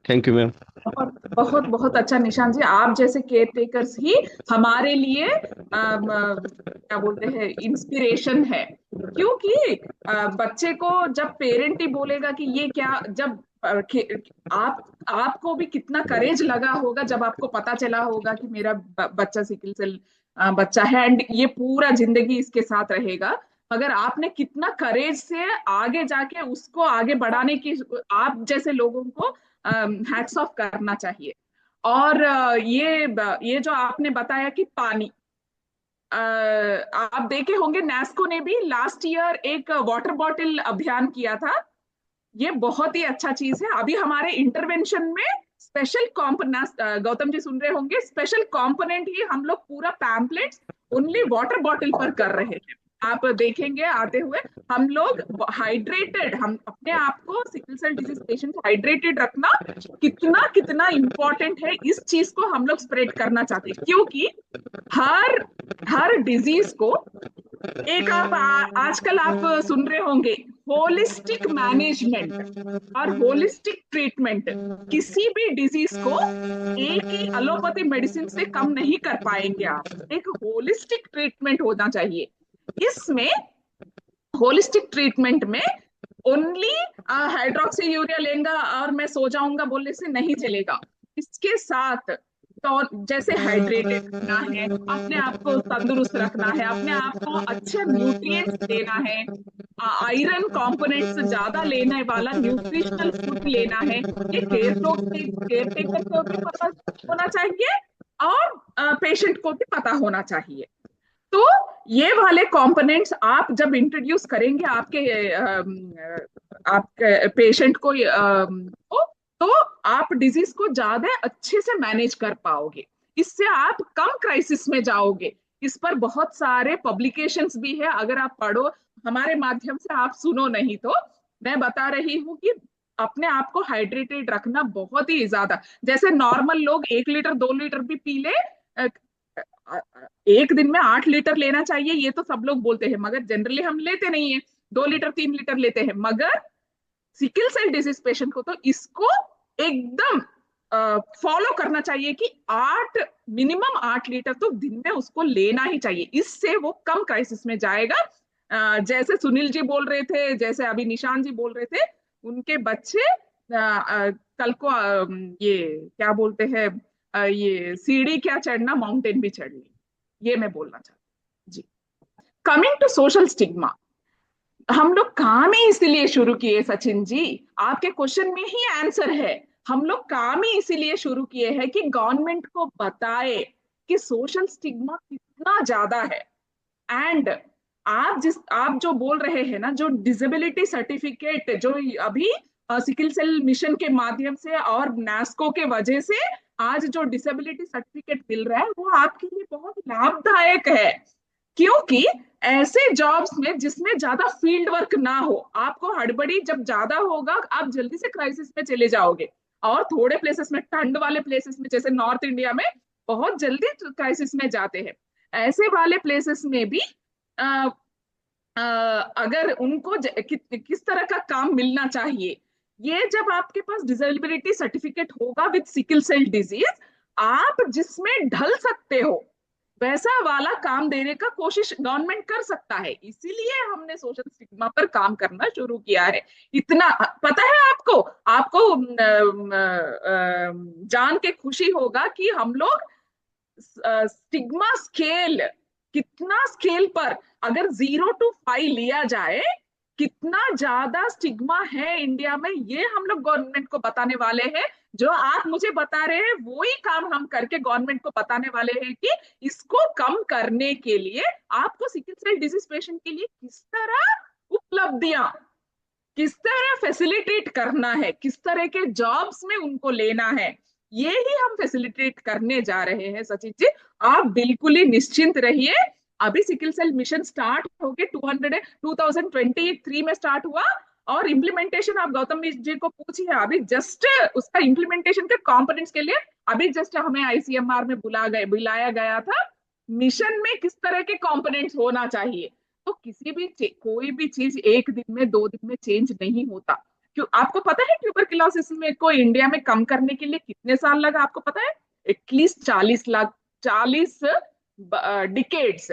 Thank you ma'am. बहुत बहुत बहुत अच्छा निशान जी, आप जैसे केयर टेकर्स ही हमारे लिए क्या बोलते हैं इंस्पिरेशन है। क्योंकि बच्चे को जब पेरेंट ही बोलेगा कि ये क्या, जब आपको भी कितना करेज लगा होगा जब आपको पता चला होगा कि मेरा बच्चा सिकल सेल बच्चा है एंड ये पूरा जिंदगी इसके साथ रहेगा। मगर आपने कितना करेज से आगे जाके उसको आगे बढ़ाने की, आप जैसे लोगों को हैट्स ऑफ करना चाहिए। और ये जो आपने बताया कि पानी, आप देखे होंगे नेस्को ने भी लास्ट ईयर एक वाटर बॉटल अभियान किया था। ये बहुत ही अच्छा चीज है। अभी हमारे इंटरवेंशन में स्पेशल कॉम्पोनेंट, गौतम जी सुन रहे होंगे, स्पेशल कॉम्पोनेंट ही हम लोग पूरा पैम्पलेट्स ओनली वाटर बॉटल पर कर रहे हैं। आप देखेंगे आते हुए हम लोग हाइड्रेटेड, हम अपने आप को sickle cell disease patient hydrated रखना कितना कितना इंपॉर्टेंट है, इस चीज को हम लोग स्प्रेड करना चाहते हैं। क्योंकि हर हर डिजीज को एक आप आजकल आप सुन रहे होंगे होलिस्टिक मैनेजमेंट और होलिस्टिक ट्रीटमेंट, किसी भी डिजीज को एक ही एलोपैथी मेडिसिन से कम नहीं कर पाएंगे आप। एक होलिस्टिक ट्रीटमेंट होना चाहिए। इसमें होलिस्टिक ट्रीटमेंट में ओनली हाइड्रोक्सी यूरिया लेंगे और मैं सो जाऊंगा बोलने से नहीं चलेगा। इसके साथ तो जैसे हाइड्रेटेड रखना है, अपने आप को तंदुरुस्त रखना है, अपने आप को अच्छे न्यूट्रिएंट्स देना है, आयरन कंपोनेंट्स ज्यादा लेने वाला न्यूट्रिशनल फूड लेना है। ये केयर टेकर को भी पता होना चाहिए और पेशेंट को भी पता होना चाहिए। तो ये वाले कंपोनेंट्स आप जब इंट्रोड्यूस करेंगे आपके आप पेशेंट तो आप डिजीज को ज्यादा अच्छे से मैनेज कर पाओगे। इससे आप कम क्राइसिस में जाओगे। इस पर बहुत सारे पब्लिकेशंस भी है, अगर आप पढ़ो हमारे माध्यम से, आप सुनो नहीं तो मैं बता रही हूँ कि अपने आप को हाइड्रेटेड रखना बहुत ही ज्यादा। जैसे नॉर्मल लोग 1 लीटर 2 लीटर भी पी ले, अ, एक दिन में 8 लीटर लेना चाहिए ये तो सब लोग बोलते हैं, मगर जनरली हम लेते नहीं है, 2 लीटर 3 लीटर लेते हैं। मगर सिकल सेल डिजीज पेशेंट को तो इसको एकदम फॉलो करना चाहिए कि 8 लीटर तो दिन में उसको लेना ही चाहिए। इससे वो कम क्राइसिस में जाएगा। जैसे सुनील जी बोल रहे थे, जैसे अभी निशान जी बोल रहे थे, उनके बच्चे कल को ये क्या बोलते हैं, ये सीढ़ी क्या चढ़ना, माउंटेन भी चढ़ ली, ये मैं बोलना चाहती हूँ जी। कमिंग टू सोशल स्टिग्मा, हम लोग काम ही इसीलिए शुरू किए सचिन जी, आपके क्वेश्चन में ही आंसर है। हम लोग काम ही इसीलिए शुरू किए हैं कि गवर्नमेंट को बताए कि सोशल स्टिग्मा कितना ज्यादा है। एंड आप जो बोल रहे हैं ना, जो डिसेबिलिटी सर्टिफिकेट जो अभी सिकल सेल मिशन के माध्यम से और नास्को के वजह से आज जो डिसेबिलिटी सर्टिफिकेट मिल रहा है, वो आपके लिए बहुत लाभदायक है। क्योंकि ऐसे जॉब्स में जिसमें ज्यादा फील्ड वर्क ना हो, आपको हड़बड़ी जब ज्यादा होगा आप जल्दी से क्राइसिस में चले जाओगे। और थोड़े प्लेसेस में, ठंड वाले प्लेसेस में, जैसे नॉर्थ इंडिया में बहुत जल्दी क्राइसिस में जाते हैं, ऐसे वाले प्लेसेस में भी आ, अगर उनको किस तरह का काम मिलना चाहिए, ये जब आपके पास डिसेबिलिटी सर्टिफिकेट होगा विद सिकल सेल डिजीज, आप जिसमें ढल सकते हो वैसा वाला काम देने का कोशिश गवर्नमेंट कर सकता है। इसीलिए हमने सोशल स्टिग्मा पर काम करना शुरू किया है। इतना पता है आपको, आपको जान के खुशी होगा कि हम लोग स्टिग्मा स्केल, कितना स्केल पर अगर 0 to 5 लिया जाए, कितना ज्यादा स्टिग्मा है इंडिया में, ये हम लोग गवर्नमेंट को बताने वाले हैं। जो आप मुझे बता रहे हैं वो ही काम हम करके गवर्नमेंट को बताने वाले हैं कि इसको कम करने के लिए आपको सिकल सेल डिजीज पेशेंट के लिए किस तरह उपलब्धियां, किस तरह फैसिलिटेट करना है, किस तरह के जॉब्स में उनको लेना है, ये ही हम फैसिलिटेट करने जा रहे हैं सचिन जी। आप बिल्कुल ही निश्चिंत रहिए। अभी सिकल सेल मिशन स्टार्ट हो गए, 2023 में स्टार्ट हुआ। और इम्प्लीमेंटेशन आप गौतम जी को पूछिए, अभी जस्ट उसका इम्प्लीमेंटेशन के कंपोनेंट्स के लिए अभी जस्ट हमें आईसीएमआर में बुलाया गया था। मिशन में किस तरह के कंपोनेंट्स होना चाहिए, तो किसी भी कोई भी चीज एक दिन में 2 दिन में चेंज नहीं होता। क्यों, आपको पता है ट्यूबरकुलोसिस में को इंडिया में कम करने के लिए कितने साल लगा, आपको पता है? एटलीस्ट 40 लाख, 40 डिकेड्स,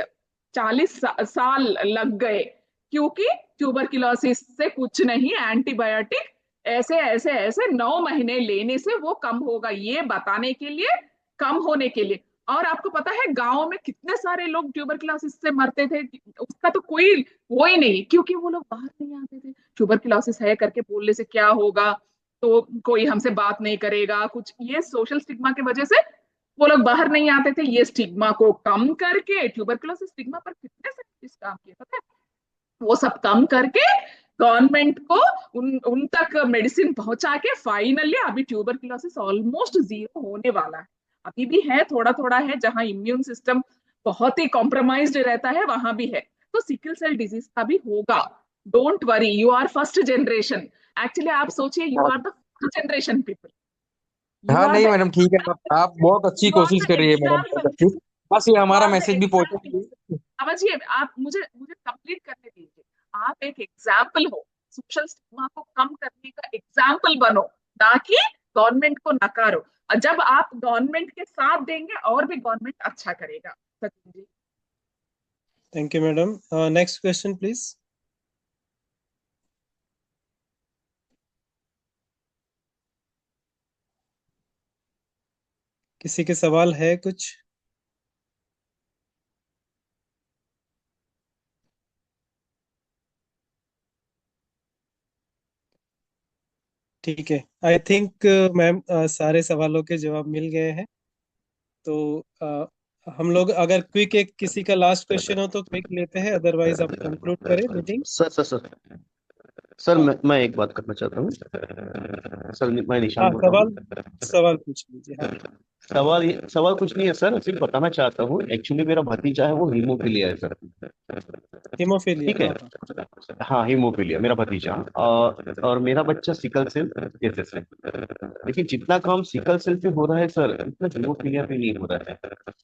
40 साल लग गए। क्योंकि ट्यूबरकुलोसिस से कुछ नहीं, एंटीबायोटिक ऐसे ऐसे ऐसे 9 महीने लेने से वो कम होगा, ये बताने के लिए, कम होने के लिए। और आपको पता है गांव में कितने सारे लोग ट्यूबरकुलोसिस से मरते थे, उसका तो कोई वो ही नहीं, क्योंकि वो लोग बाहर नहीं आते थे। ट्यूबरकुलोसिस है करके बोलने से क्या होगा, तो कोई हमसे बात नहीं करेगा कुछ, ये सोशल स्टिग्मा की वजह से वो लोग बाहर नहीं आते थे। ये स्टिग्मा को कम करके, ट्यूबरकुलोसिस स्टिग्मा पर कितने साइंटिस्ट काम किए पता है, वो सब कम करके गवर्नमेंट को उन तक मेडिसिन पहुंचा के फाइनली अभी ट्यूबरकुलोसिस ऑलमोस्ट 0 होने वाला है। अभी भी है, थोड़ा थोड़ा है, जहां इम्यून सिस्टम बहुत ही कॉम्प्रोमाइज्ड रहता है वहां भी है। तो सिकल सेल डिजीज का भी होगा, don't worry, you are first generation. Actually आप सोचिए, you are the first generation people, you हाँ आर नहीं द मैडम ठीक है, आप बहुत अच्छी यू आर कोशिश द कर रही है मैडम, बहुत एग्जाम्पल, अच्छी। बस ये यू हमारा आर द मैसेज भी एग्जाम्पल। पहुंचे। समझिए, आप मुझे मुझे कंप्लीट करने दीजिए। आप एक एग्जाम्पल हो, सोशल स्टिग्मा को कम करने का एग्जाम्पल बनो, ना कि गवर्नमेंट को नकारो। और जब आप गवर्नमेंट के साथ देंगे और भी गवर्नमेंट अच्छा करेगा। Sachin ji. Thank you, madam. Next question, please. किसी के सवाल है कुछ? ठीक है, आई थिंक मैम सारे सवालों के जवाब मिल गए हैं। तो हम लोग अगर क्विक एक किसी का लास्ट क्वेश्चन हो तो क्विक लेते हैं, अदरवाइज आप कंक्लूड करें मीटिंग। सर सर मैं एक बात करना चाहता हूँ सर। मैं निशान हाँ, बोल रहा सवाल हूँ। सवाल पूछ लीजिए। हाँ, सवाल कुछ नहीं है सर, सिर्फ बताना चाहता हूँ एक्चुअली मेरा भतीजा है, वो हीमोफीलिया है सर। हीमोफीलिया। ठीक है। हाँ हाँ। हाँ हीमोफीलिया मेरा भतीजा, और मेरा बच्चा सिकल सेल केसेस है। लेकिन जितना काम सिकल सेल पे हो रहा है सर, उतना हीमोफीलिया पे नहीं हो रहा है।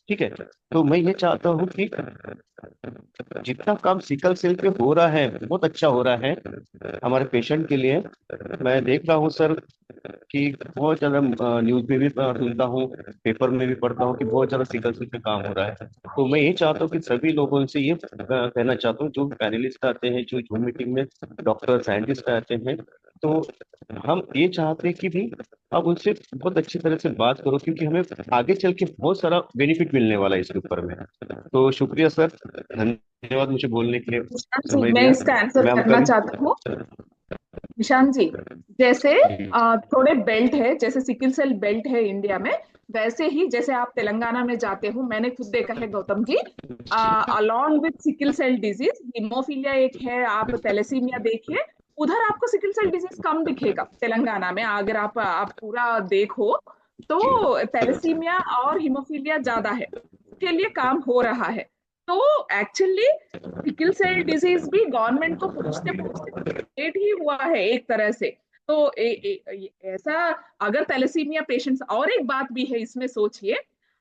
ठीक है। तो मैं ये चाहता हूँ कि जितना काम सिकल सेल पे हो रहा है बहुत अच्छा हो रहा है हमारे पेशेंट के लिए। मैं देख रहा हूँ सर कि बहुत ज्यादा न्यूज में भी सुनता हूँ, पेपर में भी पढ़ता हूँ कि बहुत ज्यादा सिकल सेल पे काम हो रहा है। तो मैं ये चाहता हूँ कि सभी लोगों से ये कहना चाहता हूँ, जो पैनलिस्ट आते हैं, जो जूम मीटिंग में डॉक्टर साइंटिस्ट आते हैं, तो हम ये चाहते हैं कि भी आप उनसे बहुत अच्छी तरह से बात करो, क्योंकि हमें आगे चल के बहुत सारा बेनिफिट मिलने वाला है इसके ऊपर में। तो शुक्रिया सर, धन्यवाद मुझे बोलने के लिए निशांत जी, समय मैं दिया। इसका आंसर मैं आपका करना भी चाहता हूँ। निशांत जी, जैसे थोड़े बेल्ट है, जैसे सिकल सेल बेल्ट है इंडिया में, वैसे ही जैसे आप तेलंगाना में जाते हो, मैंने खुद देखा है Gautam ji, along with sickle cell disease haemophilia एक है, आप थैलेसीमिया देखिए, उधर आपको सिकल सेल डिजीज कम दिखेगा तेलंगाना में। अगर आप पूरा देखो तो थैलेसीमिया और हीमोफीलिया ज्यादा है, उसके लिए काम हो रहा है। तो एक्चुअली सिकल सेल डिजीज भी गवर्नमेंट को पूछते पूछते लेट ही हुआ है एक तरह से। तो ऐसा, अगर थैलेसीमिया पेशेंट्स, और एक बात भी है इसमें सोचिए,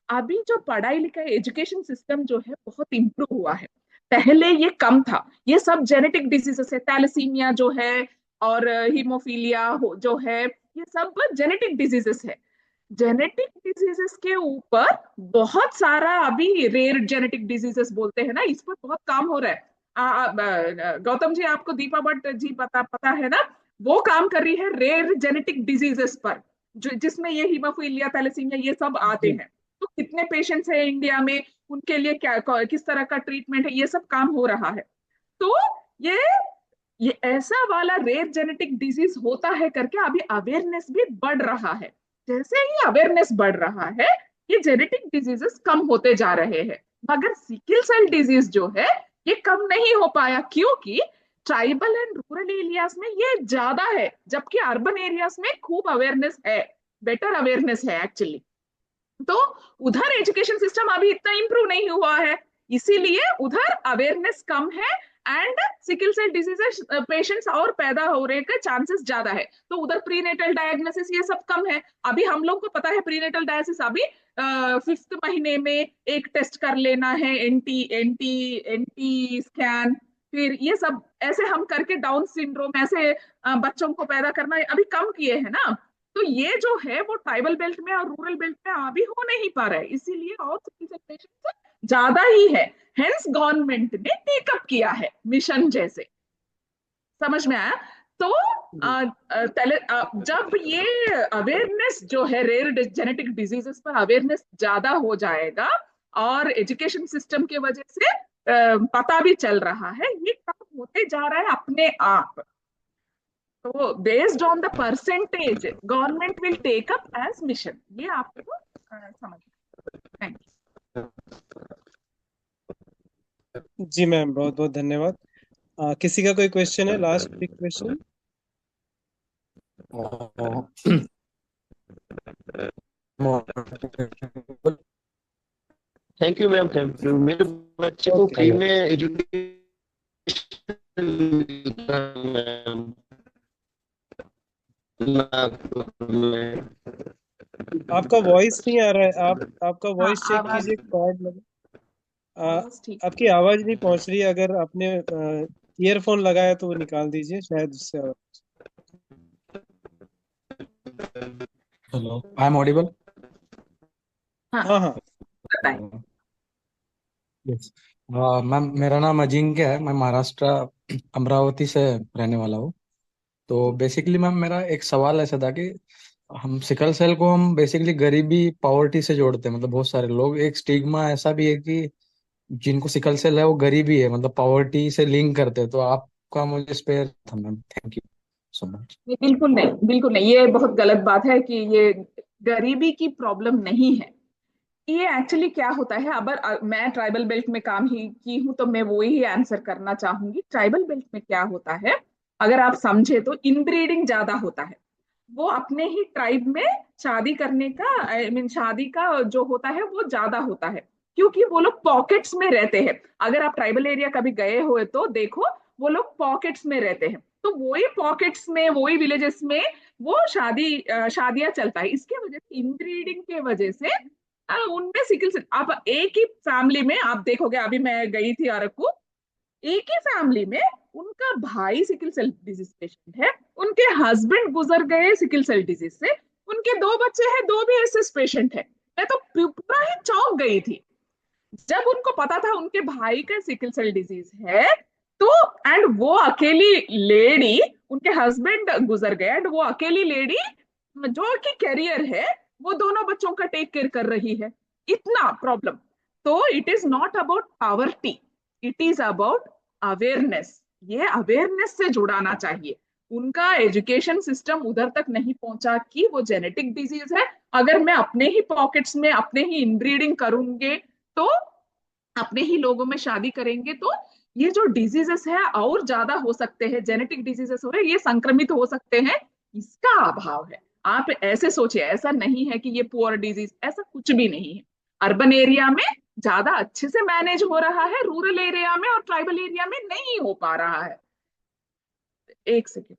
अभी जो पढ़ाई लिखाई एजुकेशन सिस्टम जो है बहुत इम्प्रूव हुआ है, पहले ये कम था। ये सब जेनेटिक डिजीजेस है, थैलेसीमिया जो है और हीमोफीलिया जो है, ये सब जेनेटिक डिजीजेस है। जेनेटिक डिजीजेस के ऊपर बहुत सारा अभी रेयर जेनेटिक डिजीजेस बोलते हैं ना, इस पर बहुत काम हो रहा है। गौतम जी, आपको दीपा भट्ट जी पता है ना, वो काम कर रही है रेयर जेनेटिक डिजीजेस पर, जो जिसमें ये हीमोफीलिया थैलेसीमिया ये सब आते जी। हैं। तो कितने पेशेंट्स हैं इंडिया में, उनके लिए क्या किस तरह का ट्रीटमेंट है, ये सब काम हो रहा है। तो ये ये ऐसा वाला रेयर जेनेटिक डिजीज होता है करके अभी अवेयरनेस भी बढ़ रहा है। जैसे ही अवेयरनेस बढ़ रहा है, ये जेनेटिक डिजीजेस कम होते जा रहे हैं। मगर सिकल सेल डिजीज जो है, ये कम नहीं हो पाया, क्योंकि ट्राइबल एंड रूरल एरियाज में ये ज्यादा है, जबकि अर्बन एरियाज में खूब अवेयरनेस है, बेटर अवेयरनेस है एक्चुअली। तो उधर एजुकेशन सिस्टम अभी इतना इम्प्रूव नहीं हुआ है, इसीलिए उधर अवेयरनेस कम है, and sickle cell disease patients और पैदा हो रहे के चांसेस ज्यादा है। तो उधर प्रीनेटल डायग्नोसिस ये सब कम है। अभी हम लोग को पता है प्रीनेटल डायग्नोसिस अभी 5th महीने में एक टेस्ट कर लेना है, एनटी एनटी एनटी स्कैन, फिर ये सब ऐसे हम करके डाउन सिंड्रोम ऐसे बच्चों को पैदा करना अभी कम किए हैं ना। तो ये जो है वो ट्राइबल बेल्ट में और रूरल बेल्ट में अभी हो नहीं पा रहा है, इसीलिए और पेशेंट ज्यादा ही है। हेंस गवर्नमेंट ने टेकअप किया है मिशन जैसे। समझ में आया? तो जब ये अवेयरनेस जो है रेयर जेनेटिक डिजीजेस पर अवेयरनेस ज्यादा हो जाएगा, और एजुकेशन सिस्टम के वजह से पता भी चल रहा है, ये काम होते जा रहा है अपने आप। तो based on the percentage government will take up as mission, ये आपको समझ। थैंक जी मैम, बहुत बहुत धन्यवाद। किसी का कोई क्वेश्चन है? Last big question. Thank you ma'am, thank you. मेरे बच्चे को फ्री में एजुकेशन मैम, नागपुर में। आपका वॉइस नहीं आ रहा है। आपका हाँ, वॉइस चेक आवाज कीजिए, कार्ड लगा। आवाज ठीक है। आपकी आवाज नहीं पहुंच रही है। अगर आपने ईयरफोन लगाया तो वो निकाल दीजिए, शायद उससे आवाज। Hello, I am audible. हाँ, हाँ हाँ। बताएं। यस मैम, मेरा नाम अजिंक्य है, मैं महाराष्ट्र अमरावती से रहने वाला हूँ। तो बेसिकली मैम मेरा एक सवाल ऐसा था कि हम सिकल सेल को हम बेसिकली गरीबी पॉवर्टी से जोड़ते हैं, मतलब बहुत सारे लोग, एक स्टिग्मा ऐसा भी है कि जिनको सिकल सेल है वो गरीबी है, मतलब पॉवर्टी से लिंक करते हैं। तो आपका मुझे इस पे था ma'am, thank you so much. नहीं, बिल्कुल नहीं, बिल्कुल नहीं, ये बहुत गलत बात है कि ये गरीबी की प्रॉब्लम नहीं है। ये एक्चुअली क्या होता है, अगर मैं ट्राइबल बेल्ट में काम ही की हूँ तो मैं वो ही आंसर करना चाहूंगी। ट्राइबल बेल्ट में क्या होता है, अगर आप समझे तो इनब्रीडिंग ज्यादा होता है। वो अपने ही ट्राइब में शादी करने का, आई मीन शादी का जो होता है वो ज्यादा होता है, क्योंकि वो लोग पॉकेट्स में रहते हैं। अगर आप ट्राइबल एरिया कभी गए हुए तो देखो, वो लोग पॉकेट्स में रहते हैं, तो वही पॉकेट्स में, वही विलेजेस में वो शादियां चलता है। इसके वजह से, इनब्रीडिंग के वजह से उनमें सिकल सेल, आप एक ही फैमिली में आप देखोगे, अभी मैं गई थी अरकू, एक ही फैमिली में उनका भाई सिकल सेल डिजीज पेशेंट है, उनके हस्बैंड गुजर गए सिकल सेल डिजीज से, उनके दो बच्चे हैं, दो भी एसएस पेशेंट है। मैं तो पूरा ही चौंक गई थी जब उनको पता था उनके भाई का सिकल सेल डिजीज है। तो एंड वो अकेली लेडी, उनके हस्बैंड गुजर गए एंड वो अकेली लेडी जो कि कैरियर है, वो दोनों बच्चों का टेक केयर कर रही है। इतना प्रॉब्लम। तो it is not about poverty, it is about awareness. ये अवेयरनेस से जुड़ाना चाहिए। उनका एजुकेशन सिस्टम उधर तक नहीं पहुंचा कि वो जेनेटिक डिजीज है। अगर मैं अपने ही पॉकेट्स में अपने ही इनब्रीडिंग करूंगे, तो अपने ही लोगों में शादी करेंगे, तो ये जो डिजीजेस है और ज्यादा हो सकते हैं, जेनेटिक डिजीजेस हो रहे हैं, ये संक्रमित हो सकते हैं। इसका अभाव है। आप ऐसे सोचिए, ऐसा नहीं है कि ये पुअर डिजीज, ऐसा कुछ भी नहीं है। अर्बन एरिया में ज्यादा अच्छे से मैनेज हो रहा है, रूरल एरिया में और ट्राइबल एरिया में नहीं हो पा रहा है। एक सेकेंड।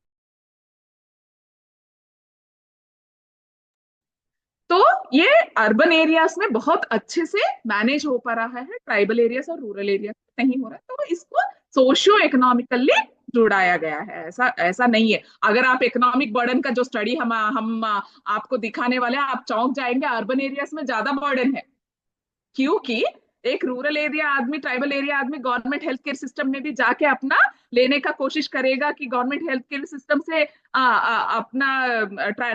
तो ये अर्बन एरियाज में बहुत अच्छे से मैनेज हो पा रहा है, ट्राइबल एरियाज और रूरल एरियाज में नहीं हो रहा। तो इसको सोशियो इकोनॉमिकली जुड़ाया गया है। ऐसा ऐसा नहीं है। अगर आप इकोनॉमिक बर्डन का जो स्टडी हम आपको दिखाने वाले हैं, आप चौंक जाएंगे, अर्बन एरियाज में ज्यादा बर्डन है। क्योंकि एक रूरल एरिया आदमी, ट्राइबल एरिया आदमी गवर्नमेंट हेल्थ केयर सिस्टम में भी जाके अपना लेने का कोशिश करेगा कि गवर्नमेंट हेल्थ केयर सिस्टम से अपना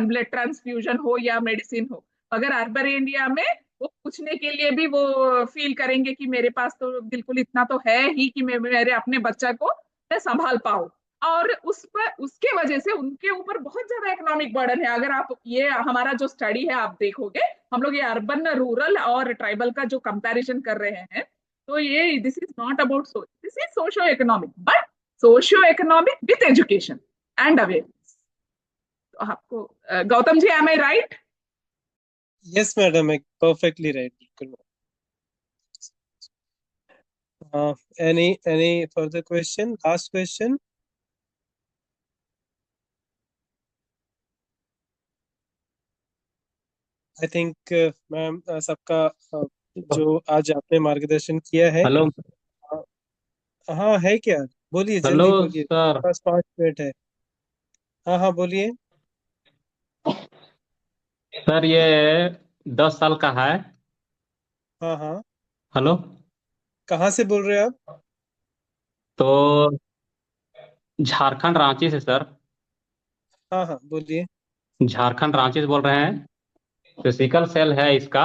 ब्लड ट्रांसफ्यूजन हो या मेडिसिन हो। अगर अर्बन एरिया में वो पूछने के लिए भी वो फील करेंगे कि मेरे पास तो बिल्कुल इतना तो है ही कि मैं मेरे अपने बच्चा को मैं संभाल पाऊं। और उस पर, उसके वजह से उनके ऊपर बहुत ज्यादा इकोनॉमिक बर्डन है। अगर आप ये हमारा जो स्टडी है आप देखोगे, हम लोग ये अर्बन, रूरल और ट्राइबल का जो कंपैरिजन कर रहे हैं, तो ये this is not about this is socio economic, but socio economic with education and awareness. तो आपको Gautam ji, am I right? Yes, madam, perfectly right. बिल्कुल। Any further question? Last question. I think ma'am सबका जो आज आपने मार्गदर्शन किया है। हेलो हाँ, है क्या? बोलिए, हेलो जल्दी बोलिए, सर। बस 5 मिनट है। हाँ हाँ, बोलिए। सर ये 10 साल का है। हाँ हाँ, हेलो। कहाँ से बोल रहे हैं आप? तो झारखंड रांची से सर। हाँ हाँ, बोलिए। झारखंड रांची से बोल रहे हैं। तो सिकल सेल है इसका।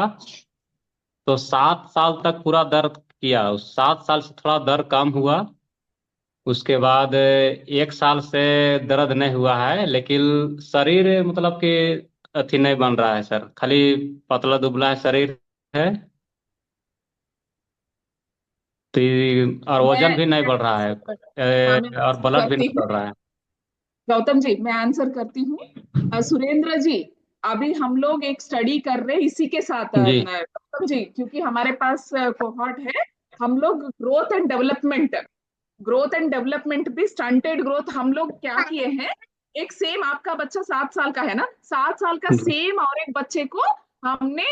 तो 7 साल तक पूरा दर्द किया, उस 7 साल से थोड़ा दर्द कम हुआ। उसके बाद 1 साल से दर्द नहीं हुआ है, लेकिन शरीर मतलब कि अथी नहीं बन रहा है सर, खाली पतला दुबला है शरीर है। तो और वजन भी नहीं बढ़ रहा है। हाँ, मैं और आंसर ब्लड भी करती नहीं हूँ। बढ़ रहा है। गौतम जी, मैं आंसर करती हूँ। सुरेंद्र जी, अभी हम लोग एक स्टडी कर रहे हैं इसी के साथ, जी गौतम जी, क्योंकि हमारे पास कोहॉर्ट है। हम लोग ग्रोथ एंड डेवलपमेंट भी, स्टंटेड ग्रोथ हम लोग क्या किए हैं। एक सेम, आपका बच्चा 7 साल का है ना, 7 साल का जी सेम और एक बच्चे को हमने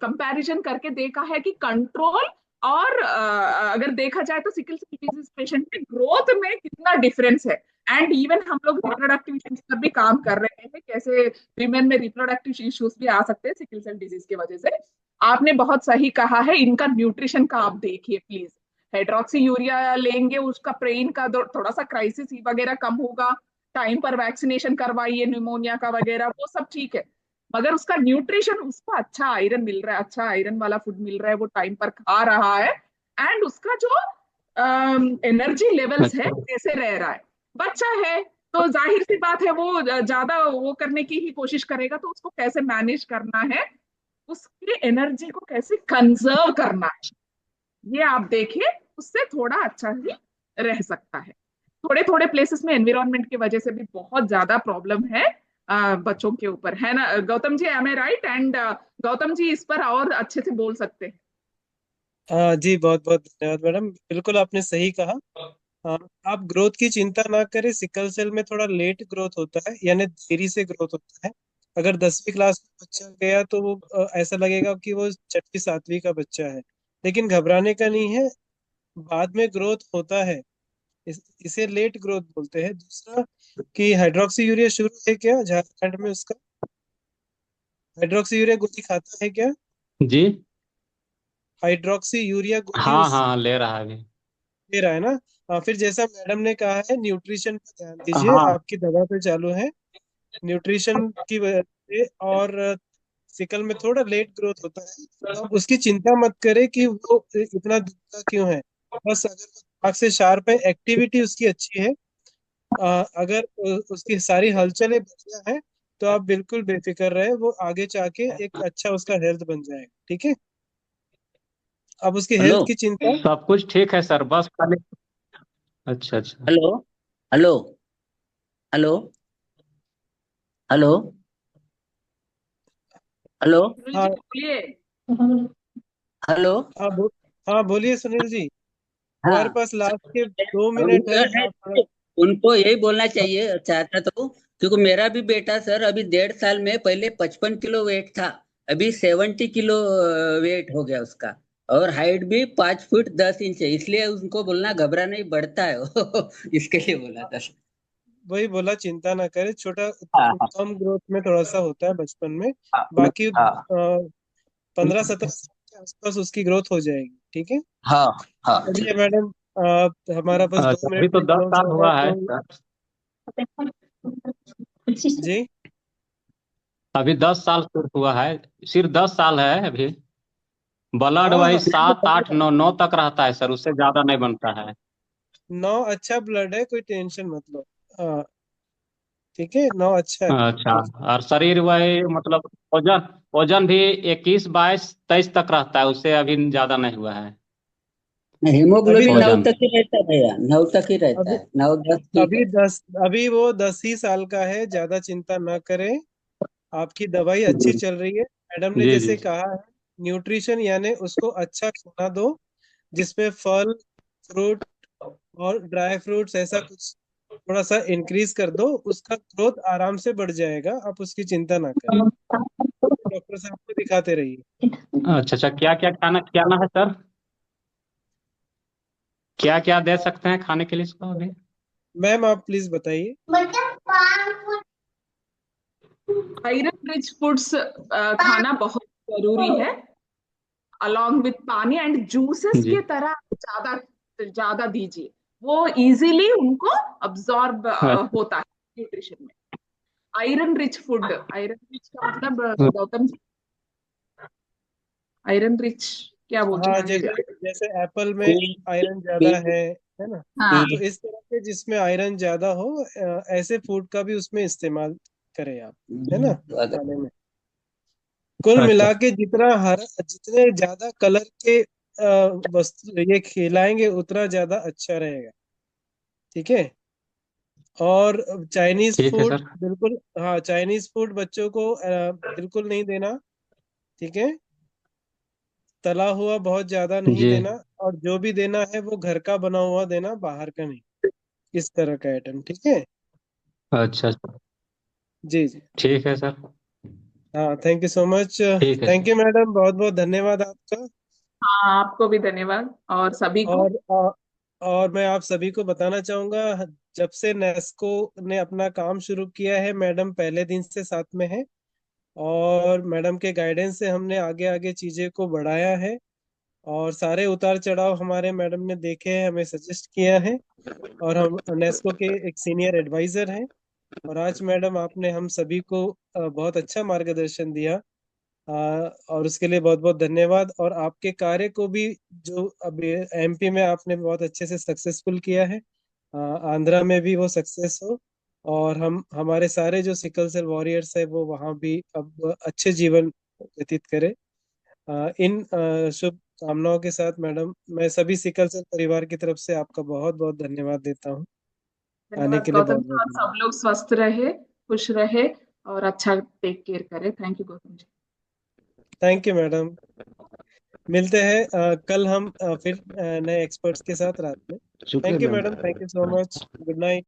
कंपैरिजन करके देखा है कि कंट्रोल और अगर देखा जाए तो सिकल सेल डिजीज पेशेंट में ग्रोथ में कितना डिफरेंस है। एंड इवन हम लोग रिप्रोडक्टिव इश्यूज पर भी काम कर रहे हैं, कैसे विमेन में रिप्रोडक्टिव इश्यूज भी आ सकते हैं सिकल सेल डिजीज की वजह से। आपने बहुत सही कहा है, इनका न्यूट्रिशन का आप देखिए प्लीज। हाइड्रोक्सी यूरिया लेंगे, उसका प्रेन का थोड़ा सा क्राइसिस वगैरह कम होगा। टाइम पर वैक्सीनेशन करवाइए निमोनिया का वगैरह, वो सब ठीक है। मगर उसका न्यूट्रिशन, उसको अच्छा आयरन मिल रहा है, अच्छा आयरन वाला फूड मिल रहा है, वो टाइम पर खा रहा है। एंड उसका जो एनर्जी लेवल्स है अच्छा कैसे रह रहा है। बच्चा है तो जाहिर सी बात है, वो ज्यादा वो करने की ही कोशिश करेगा, तो उसको कैसे मैनेज करना है, उसकी एनर्जी को कैसे कंजर्व करना है, ये आप देखिए, उससे थोड़ा अच्छा ही रह सकता है। थोड़े थोड़े प्लेसेस में एनवायरनमेंट की वजह से भी बहुत ज्यादा प्रॉब्लम है बच्चों के ऊपर, है ना Gautam ji? Am I right? And Gautam ji इस पर और अच्छे से बोल सकते हैं। हाँ जी, बहुत बहुत धन्यवाद मैडम, बिल्कुल आपने सही कहा। हाँ, आप ग्रोथ की चिंता ना करें। सिकल सेल में थोड़ा लेट ग्रोथ होता है, यानी देरी से ग्रोथ होता है। अगर 10वीं क्लास में बच्चा गया तो वो ऐसा लगेगा कि वो 6वीं 7वीं का बच्चा है, लेकिन घबराने का नहीं है, बाद में ग्रोथ होता है। इसे लेट ग्रोथ बोलते हैं। दूसरा कि हाइड्रोक्सी यूरिया शुरू है क्या झारखंड में उसका? हाइड्रोक्सी यूरिया गोली खाता है क्या? जी। हाइड्रोक्सी यूरिया गोली हाँ उस हाँ, ले रहा है अभी। दे रहा है ना? फिर जैसा मैडम ने कहा है, न्यूट्रिशन पर ध्यान दीजिए, हाँ। आपकी दवा पे चालू है न्यूट्रिशन की वजह से। और सिकल में थोड़ा लेट ग्रोथ होता है, तो आप उसकी चिंता मत करें कि वो इतना दुखता क्यों है। बस अगर वो दिमाग से शार्प है, एक्टिविटी उसकी अच्छी है, अगर उसकी सारी हलचलें बढ़िया है, तो आप बिल्कुल बेफिक्र रहे, वो आगे जाके एक अच्छा उसका हेल्थ बन जाएगा। ठीक है, अब उसकी हेलो। हेल्थ की चिंता। सब कुछ ठीक है सर, बस खाली। अच्छा अच्छा। Hello. Hello. Hello. Hello. Hello. Sunil ji हाँ बोलिए। हेलो। हाँ हाँ, बोलिए सुनील जी। हमारे हाँ। पास लास्ट के 2 मिनट है, आप थोड़ा। उनको यही बोलना चाहिए चाहता तो, क्योंकि मेरा भी बेटा सर अभी 1.5 साल में, पहले 55 किलो वेट था, अभी 70 किलो वेट हो गया उसका। और हाइट भी 5 फुट 10 इंच है, इसलिए उनको बोलना घबरा नहीं, बढ़ता है वो। इसके लिए बोला था। वही बोला, चिंता ना करे, छोटा हाँ हाँ कम ग्रोथ में थोड़ा सा होता है बचपन में। हाँ बाकी हाँ 15-17 साल के आसपास उसकी ग्रोथ हो जाएगी। ठीक है, हाँ हाँ। चलिए मैडम, हमारा बस दो अच्छा, अभी मिनट तो में 10 साल क्लोज होगा हुआ है तो। सर। जी, अभी 10 साल सिर्फ हुआ है, सिर्फ 10 साल है अभी। ब्लड हाँ वही हाँ, 7 8 9 9 तक रहता है सर, उससे ज्यादा नहीं बनता है। 9 अच्छा ब्लड है, कोई टेंशन मत लो। हाँ, ठीक है, 9 अच्छा है। अच्छा। ठीक और शरीर वही मतलब वजन वजन भी 21 22 23 तक रहता है, उससे अभी ज्यादा नहीं हुआ है अभी हीमोग्लोबिन 9 वजन। तक ही रहता है भैया, 9 तक ही रहता अभी है, 9 10 ठीक अभी है। 10, अभी वो 10 ही साल का है, ज्यादा चिंता ना करें। आपकी दवाई अच्छी जी चल रही है, मैडम ने जी जैसे जी। कहा है। न्यूट्रिशन यानी उसको अच्छा खाना दो, जिसमें फल, फ्रूट और ड्राई फ्रूट्स ऐसा कुछ थोड़ा सा इंक्रीज कर दो, उसका ग्रोथ आराम से बढ़ जाएगा, आप उसकी चिंता ना करें। डॉक्टर साहब को दिखाते रहिए। अच्छा अच्छा, क्या क्या खाना खिलाना है सर? क्या क्या दे सकते हैं खाने के लिए इसको अभी? मैम आप प्लीज बताइए। आयरन रिच फूड्स खाना बहुत जरूरी है, अलोंग विथ पानी एंड जूसेस जी। के तरह ज्यादा ज्यादा दीजिए। वो इजीली उनको अब्सॉर्ब अच्छा होता है न्यूट्रिशन में। Iron rich food, iron rich का मतलब गौतम जी, आयरन रिच क्या बोलते हाँ, हैं? जैसे जैसे एप्पल में पी आयरन ज्यादा पी है ना? हाँ। तो इस तरह के जिसमें आयरन ज्यादा हो, ऐसे फूड का भी उसमें इस्तेमाल करें आप, है ना, खाने में। कुल अच्छा। मिला के जितना हरा, जितने ज्यादा कलर के वस्तु ये खिलाएंगे, उतना ज्यादा अच्छा रहेगा। ठीक है, और चाइनीज ठीक है फूड सर। बिल्कुल, हाँ, चाइनीज फूड बच्चों को बिल्कुल नहीं देना। ठीक है, तला हुआ बहुत ज्यादा नहीं जी। देना, और जो भी देना है वो घर का बना हुआ देना, बाहर का नहीं। इस तरह का आइटम, ठीक है। अच्छा अच्छा, जी जी, ठीक है सर। हाँ, थैंक यू सो मच। ठीक है थैंक सर। यू मैडम, बहुत बहुत धन्यवाद आपका। हाँ, आपको भी धन्यवाद और सभी को। और मैं आप सभी को बताना चाहूंगा, जब से नेस्को ने अपना काम शुरू किया है, मैडम पहले दिन से साथ में है, और मैडम के गाइडेंस से हमने आगे आगे चीजें को बढ़ाया है, और सारे उतार चढ़ाव हमारे मैडम ने देखे हैं, हमें सजेस्ट किया है। और हम नेस्को के एक सीनियर एडवाइजर हैं, और आज मैडम आपने हम सभी को बहुत अच्छा मार्गदर्शन दिया, और उसके लिए बहुत बहुत धन्यवाद। और आपके कार्य को भी, जो अभी एमपी में आपने बहुत अच्छे से सक्सेसफुल किया है, आंध्रा में भी वो सक्सेस हो, और हम हमारे सारे जो सिकल सेल वॉरियर्स है वो वहाँ भी अब अच्छे जीवन व्यतीत करें। इन शुभ कामनाओं के साथ मैडम, मैं सभी सिकल सेल परिवार की तरफ से आपका बहुत बहुत धन्यवाद देता हूँ। आने धन्यवाद के लिए गौतम बहुत जी, और बहुत सब लोग स्वस्थ रहे, खुश रहे और अच्छा टेक केयर करे। Thank you Gautam ji. Thank you madam. मिलते हैं कल हम फिर नए एक्सपर्ट्स के साथ रात में। शुक्रिया thank you ma'am. Madam, thank you so much, good night.